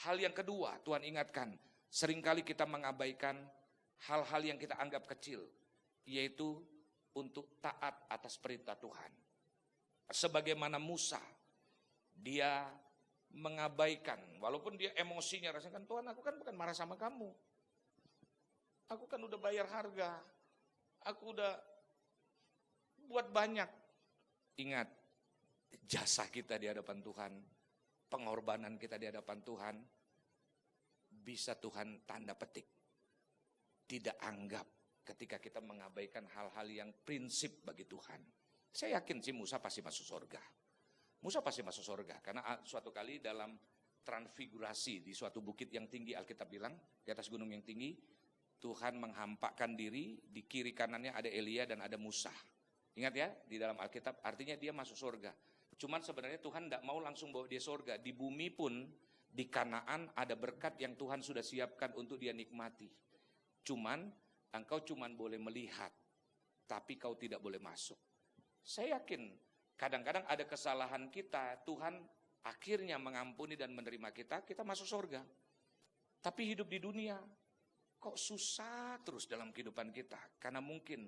Hal yang kedua Tuhan ingatkan, seringkali kita mengabaikan hal-hal yang kita anggap kecil, yaitu untuk taat atas perintah Tuhan. Sebagaimana Musa, dia mengabaikan, walaupun dia emosinya rasakan, Tuhan aku kan bukan marah sama kamu. Aku kan udah bayar harga, aku udah buat banyak. Ingat, jasa kita di hadapan Tuhan, pengorbanan kita di hadapan Tuhan, bisa Tuhan tanda petik tidak anggap ketika kita mengabaikan hal-hal yang prinsip bagi Tuhan. Saya yakin sih Musa pasti masuk surga. Musa pasti masuk surga karena suatu kali dalam transfigurasi di suatu bukit yang tinggi, Alkitab bilang di atas gunung yang tinggi, Tuhan menghampakkan diri, di kiri kanannya ada Elia dan ada Musa. Ingat ya, di dalam Alkitab artinya dia masuk surga. Cuman sebenarnya Tuhan tidak mau langsung bawa dia surga. Di bumi pun, di Kanaan ada berkat yang Tuhan sudah siapkan untuk dia nikmati. Cuman engkau cuman boleh melihat, tapi kau tidak boleh masuk. Saya yakin kadang-kadang ada kesalahan kita, Tuhan akhirnya mengampuni dan menerima kita, kita masuk surga. Tapi hidup di dunia, kok susah terus dalam kehidupan kita. Karena mungkin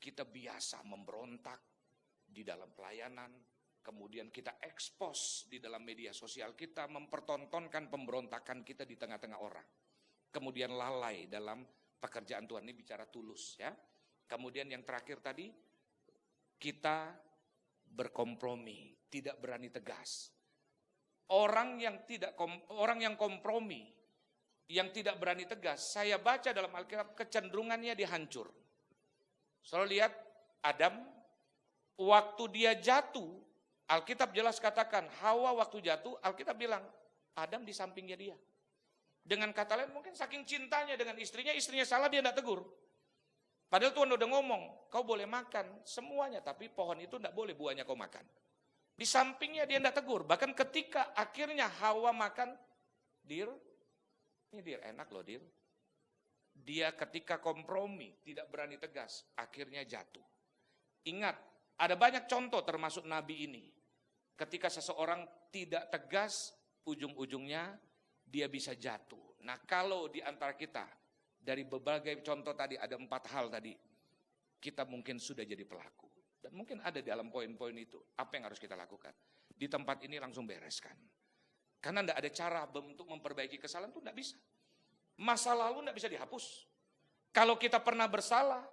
kita biasa memberontak di dalam pelayanan, kemudian kita expose di dalam media sosial kita, mempertontonkan pemberontakan kita di tengah-tengah orang. Kemudian lalai dalam pekerjaan Tuhan, ini bicara tulus ya. Kemudian yang terakhir tadi, kita berkompromi, tidak berani tegas. Orang yang kompromi, yang tidak berani tegas, saya baca dalam Alkitab kecenderungannya dia hancur. Selalu lihat Adam, waktu dia jatuh, Alkitab jelas katakan, Hawa waktu jatuh, Alkitab bilang, Adam di sampingnya dia. Dengan kata lain mungkin saking cintanya dengan istrinya salah dia tidak tegur. Padahal Tuhan udah ngomong, kau boleh makan semuanya, tapi pohon itu tidak boleh buahnya kau makan. Di sampingnya dia tidak tegur. Bahkan ketika akhirnya Hawa makan, Dir, ini Dir enak loh Dir. Dia ketika kompromi, tidak berani tegas, akhirnya jatuh. Ingat, ada banyak contoh termasuk Nabi ini. Ketika seseorang tidak tegas, ujung-ujungnya dia bisa jatuh. Nah kalau di antara kita, dari berbagai contoh tadi, ada 4 hal tadi, kita mungkin sudah jadi pelaku. Dan mungkin ada dalam poin-poin itu, apa yang harus kita lakukan? Di tempat ini langsung bereskan. Karena tidak ada cara untuk memperbaiki kesalahan itu tidak bisa. Masa lalu tidak bisa dihapus. Kalau kita pernah bersalah,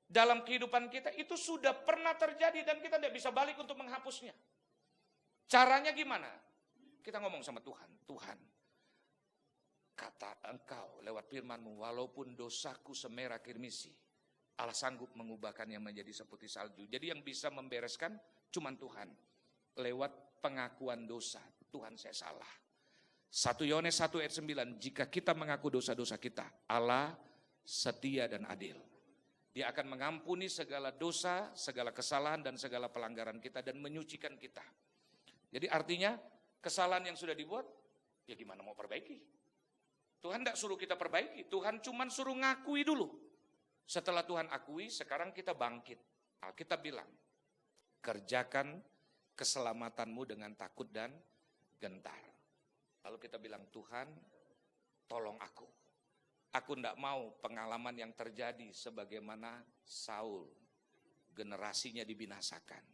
dalam kehidupan kita itu sudah pernah terjadi dan kita tidak bisa balik untuk menghapusnya. Caranya gimana? Kita ngomong sama Tuhan, Tuhan, kata Engkau lewat firman-Mu, walaupun dosaku semerah kirmisi, Allah sanggup mengubahkannya menjadi seputih salju. Jadi yang bisa membereskan cuma Tuhan. Lewat pengakuan dosa, Tuhan saya salah. 1 Yohanes 1 ayat 9, jika kita mengaku dosa-dosa kita, Allah setia dan adil. Dia akan mengampuni segala dosa, segala kesalahan dan segala pelanggaran kita dan menyucikan kita. Jadi artinya kesalahan yang sudah dibuat, ya gimana mau perbaiki? Tuhan tidak suruh kita perbaiki, Tuhan cuma suruh ngakui dulu. Setelah Tuhan akui, sekarang kita bangkit. Alkitab bilang, kerjakan keselamatanmu dengan takut dan gentar. Lalu kita bilang, Tuhan tolong aku. Aku tidak mau pengalaman yang terjadi sebagaimana Saul. Generasinya dibinasakan.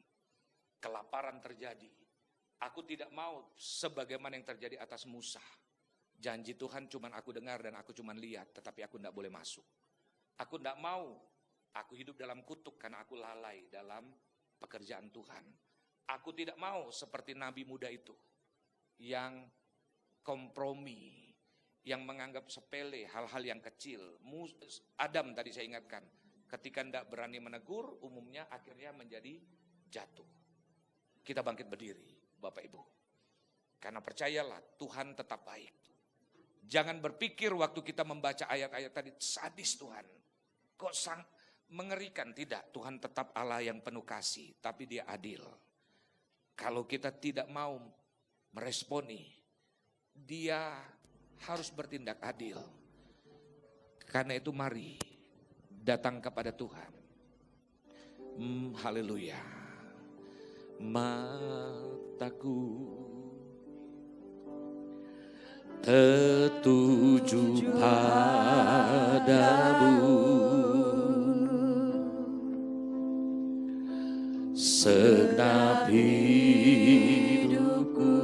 Kelaparan terjadi. Aku tidak mau sebagaimana yang terjadi atas Musa. Janji Tuhan cuma aku dengar dan aku cuma lihat, tetapi aku tidak boleh masuk. Aku tidak mau, aku hidup dalam kutuk karena aku lalai dalam pekerjaan Tuhan. Aku tidak mau seperti Nabi muda itu, yang kompromi, yang menganggap sepele hal-hal yang kecil. Adam tadi saya ingatkan, ketika tidak berani menegur, umumnya akhirnya menjadi jatuh. Kita bangkit berdiri, Bapak Ibu. Karena percayalah, Tuhan tetap baik. Jangan berpikir waktu kita membaca ayat-ayat tadi, sadis Tuhan. Kok mengerikan? Tidak, Tuhan tetap Allah yang penuh kasih, tapi Dia adil. Kalau kita tidak mau meresponi, Dia harus bertindak adil. Karena itu mari datang kepada Tuhan. Haleluya. Mataku tertuju padamu, segenap hidupku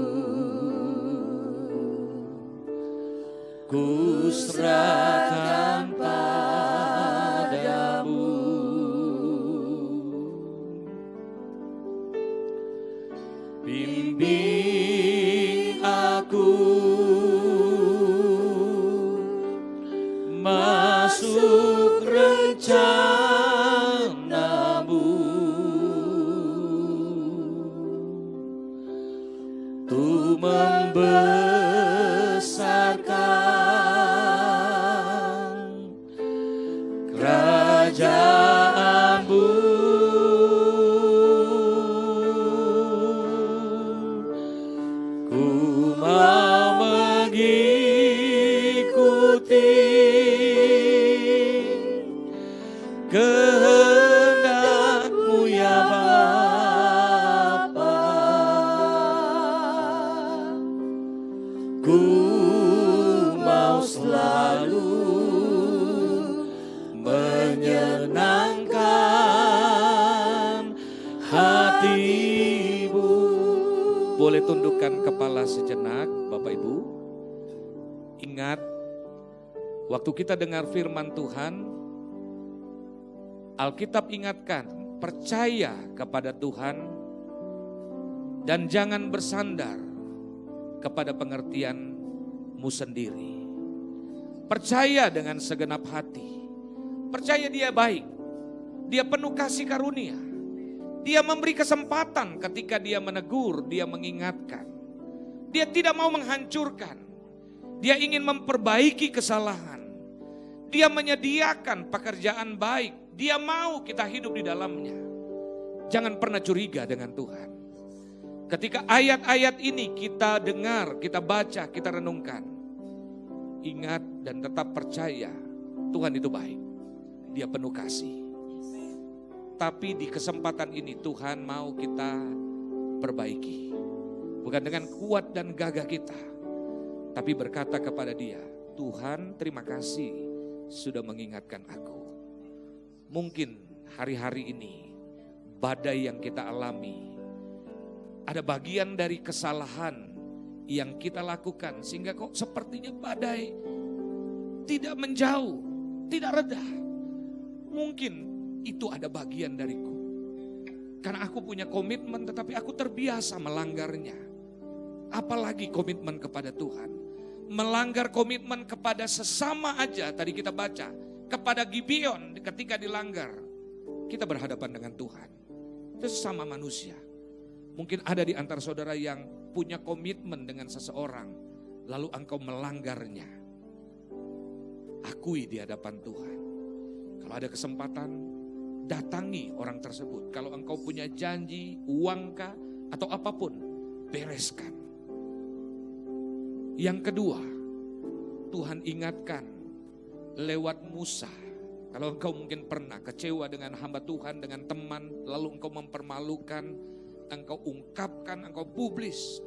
ku serahkan padamu. Bimbing aku membesarkan kerajaan-Mu. Ku mau mengikuti kehendak-Mu ya Bapa. Ku mau selalu menyenangkan hati-Mu. Boleh tundukkan kepala sejenak, Bapak Ibu. Ingat, waktu kita dengar firman Tuhan, Alkitab ingatkan, percaya kepada Tuhan dan jangan bersandar kepada pengertianmu sendiri. Percaya dengan segenap hati. Percaya Dia baik. Dia penuh kasih karunia. Dia memberi kesempatan ketika Dia menegur, Dia mengingatkan. Dia tidak mau menghancurkan. Dia ingin memperbaiki kesalahan. Dia menyediakan pekerjaan baik. Dia mau kita hidup di dalamnya. Jangan pernah curiga dengan Tuhan. Ketika ayat-ayat ini kita dengar, kita baca, kita renungkan. Ingat dan tetap percaya Tuhan itu baik. Dia penuh kasih. Tapi di kesempatan ini Tuhan mau kita perbaiki. Bukan dengan kuat dan gagah kita. Tapi berkata kepada Dia, Tuhan terima kasih sudah mengingatkan aku. Mungkin hari-hari ini badai yang kita alami. Ada bagian dari kesalahan yang kita lakukan. Sehingga kok sepertinya badai tidak menjauh, tidak reda. Mungkin itu ada bagian dariku. Karena aku punya komitmen tetapi aku terbiasa melanggarnya. Apalagi komitmen kepada Tuhan. Melanggar komitmen kepada sesama aja tadi kita baca. Kepada Gibeon ketika dilanggar. Kita berhadapan dengan Tuhan. Itu sesama manusia. Mungkin ada di antara saudara yang punya komitmen dengan seseorang. Lalu engkau melanggarnya. Akui di hadapan Tuhan. Kalau ada kesempatan, datangi orang tersebut. Kalau engkau punya janji, uangkah, atau apapun, bereskan. Yang kedua, Tuhan ingatkan lewat Musa. Kalau engkau mungkin pernah kecewa dengan hamba Tuhan, dengan teman, lalu engkau mempermalukan, engkau ungkapkan, engkau publis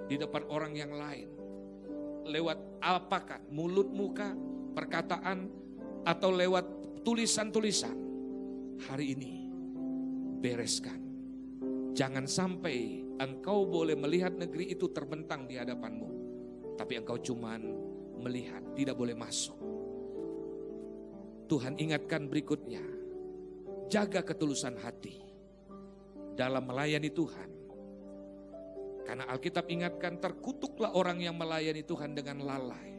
di depan orang yang lain. Lewat apakah? Mulut, muka, perkataan, atau lewat tulisan-tulisan. Hari ini bereskan. Jangan sampai engkau boleh melihat negeri itu terbentang di hadapanmu. Tapi engkau cuman melihat, tidak boleh masuk. Tuhan ingatkan berikutnya. Jaga ketulusan hati dalam melayani Tuhan. Karena Alkitab ingatkan, terkutuklah orang yang melayani Tuhan dengan lalai.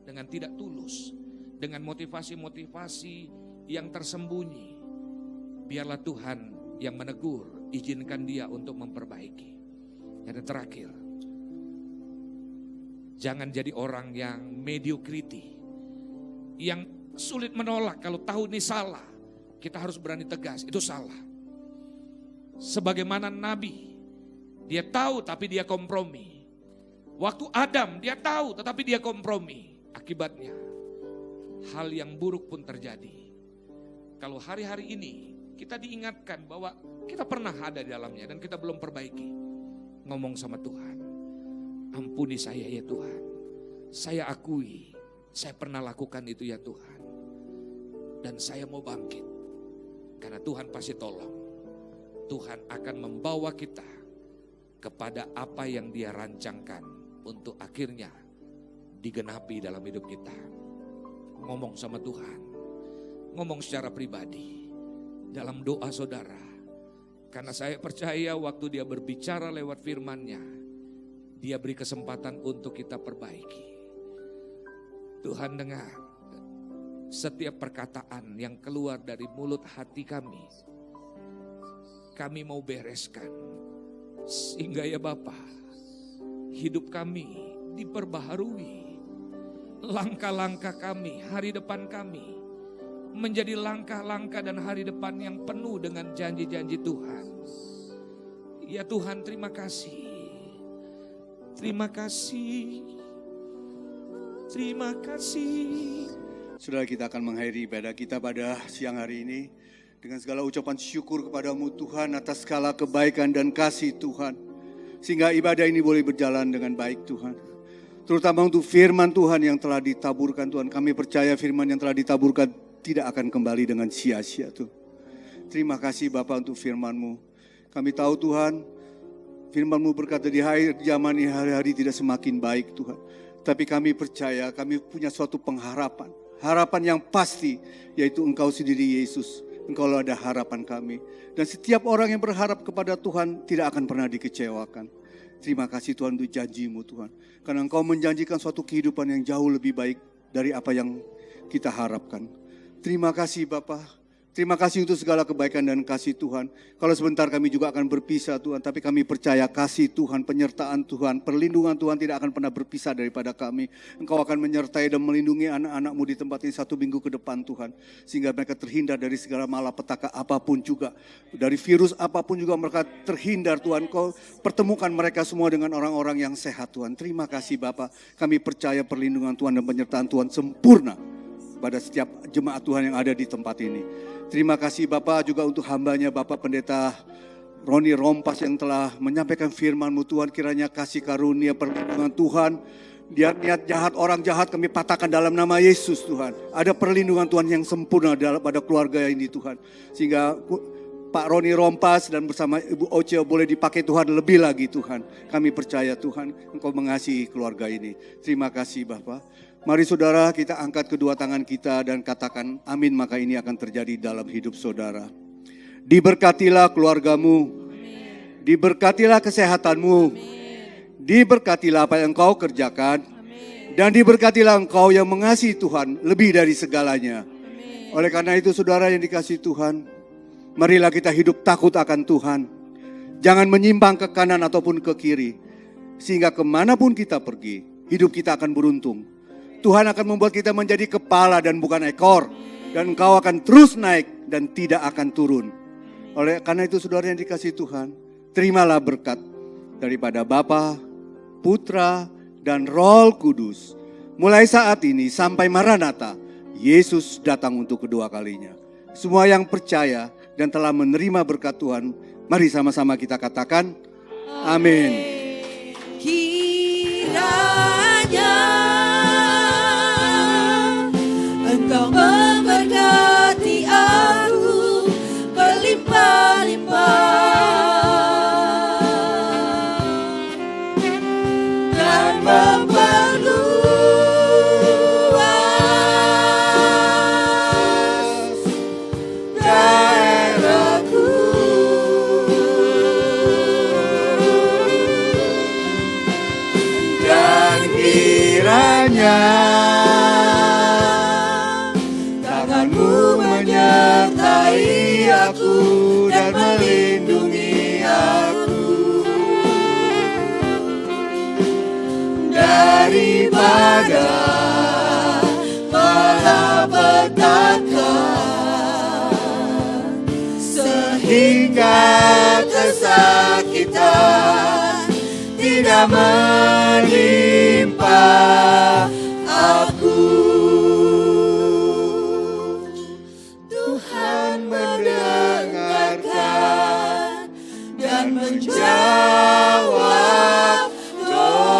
Dengan tidak tulus. Dengan motivasi-motivasi yang tersembunyi. Biarlah Tuhan yang menegur, izinkan Dia untuk memperbaiki. Dan terakhir, jangan jadi orang yang mediocrity, yang sulit menolak kalau tahu ini salah. Kita harus berani tegas, itu salah. Sebagaimana Nabi, dia tahu tapi dia kompromi. Waktu Adam dia tahu tetapi dia kompromi. Akibatnya hal yang buruk pun terjadi. Kalau hari-hari ini kita diingatkan bahwa kita pernah ada di dalamnya dan kita belum perbaiki. Ngomong sama Tuhan, ampuni saya ya Tuhan. Saya akui, saya pernah lakukan itu ya Tuhan. Dan saya mau bangkit. Karena Tuhan pasti tolong. Tuhan akan membawa kita kepada apa yang Dia rancangkan untuk akhirnya digenapi dalam hidup kita. Ngomong sama Tuhan. Ngomong secara pribadi dalam doa saudara. Karena saya percaya waktu Dia berbicara lewat firman-Nya, Dia beri kesempatan untuk kita perbaiki. Tuhan dengar setiap perkataan yang keluar dari mulut hati kami. Kami mau bereskan. Sehingga ya Bapa, hidup kami diperbaharui. Langkah-langkah kami, hari depan kami menjadi langkah-langkah dan hari depan yang penuh dengan janji-janji Tuhan. Ya Tuhan, terima kasih. Terima kasih. Terima kasih. Saudara, kita akan mengakhiri ibadah kita pada siang hari ini dengan segala ucapan syukur kepadamu Tuhan atas segala kebaikan dan kasih Tuhan. Sehingga ibadah ini boleh berjalan dengan baik Tuhan. Terutama untuk firman Tuhan yang telah ditaburkan Tuhan. Kami percaya firman yang telah ditaburkan tidak akan kembali dengan sia-sia Tuhan. Terima kasih Bapa untuk firman-Mu. Kami tahu Tuhan, firman-Mu berkata di akhir zaman ini hari-hari tidak semakin baik Tuhan. Tapi kami percaya kami punya suatu pengharapan. Harapan yang pasti yaitu Engkau sendiri Yesus. Engkau ada harapan kami. Dan setiap orang yang berharap kepada Tuhan tidak akan pernah dikecewakan. Terima kasih Tuhan untuk janji-Mu Tuhan. Karena Engkau menjanjikan suatu kehidupan yang jauh lebih baik dari apa yang kita harapkan. Terima kasih Bapa. Terima kasih untuk segala kebaikan dan kasih Tuhan. Kalau sebentar kami juga akan berpisah Tuhan, tapi kami percaya kasih Tuhan, penyertaan Tuhan, perlindungan Tuhan tidak akan pernah berpisah daripada kami. Engkau akan menyertai dan melindungi anak-anak-Mu di tempat ini 1 minggu ke depan Tuhan. Sehingga mereka terhindar dari segala malapetaka apapun juga. Dari virus apapun juga mereka terhindar Tuhan. Kau pertemukan mereka semua dengan orang-orang yang sehat Tuhan. Terima kasih Bapa. Kami percaya perlindungan Tuhan dan penyertaan Tuhan sempurna pada setiap jemaat Tuhan yang ada di tempat ini. Terima kasih Bapak juga untuk hambanya Bapak Pendeta Roni Rompas yang telah menyampaikan firman-Mu Tuhan. Kiranya kasih karunia perlindungan Tuhan. Dia niat jahat, orang jahat kami patahkan dalam nama Yesus Tuhan. Ada perlindungan Tuhan yang sempurna pada keluarga ini Tuhan. Sehingga Pak Roni Rompas dan bersama Ibu Oce boleh dipakai Tuhan lebih lagi Tuhan. Kami percaya Tuhan Engkau mengasihi keluarga ini. Terima kasih Bapak. Mari saudara kita angkat kedua tangan kita dan katakan amin, maka ini akan terjadi dalam hidup saudara. Diberkatilah keluargamu, diberkatilah kesehatanmu, diberkatilah apa yang engkau kerjakan, dan diberkatilah engkau yang mengasihi Tuhan lebih dari segalanya. Oleh karena itu saudara yang dikasihi Tuhan, marilah kita hidup takut akan Tuhan. Jangan menyimpang ke kanan ataupun ke kiri, sehingga kemanapun kita pergi, hidup kita akan beruntung. Tuhan akan membuat kita menjadi kepala dan bukan ekor. Dan engkau akan terus naik dan tidak akan turun. Oleh karena itu saudara yang dikasihi Tuhan, terimalah berkat daripada Bapa, Putra, dan Roh Kudus. Mulai saat ini sampai Maranatha, Yesus datang untuk kedua kalinya. Semua yang percaya dan telah menerima berkat Tuhan, mari sama-sama kita katakan, amin. Kiranya Engkau memberkati aku berlimpah-limpah dan memperluas daerahku, dan kiranya menyertai aku dan melindungi aku daripada malapetaka, sehingga kesakitan tidak menimpa aku. Menjawab doaku.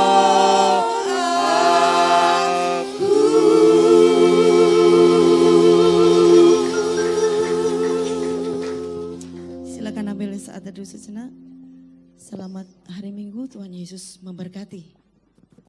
Silakan ambil saat teduh sejenak. Selamat hari Minggu, Tuhan Yesus memberkati.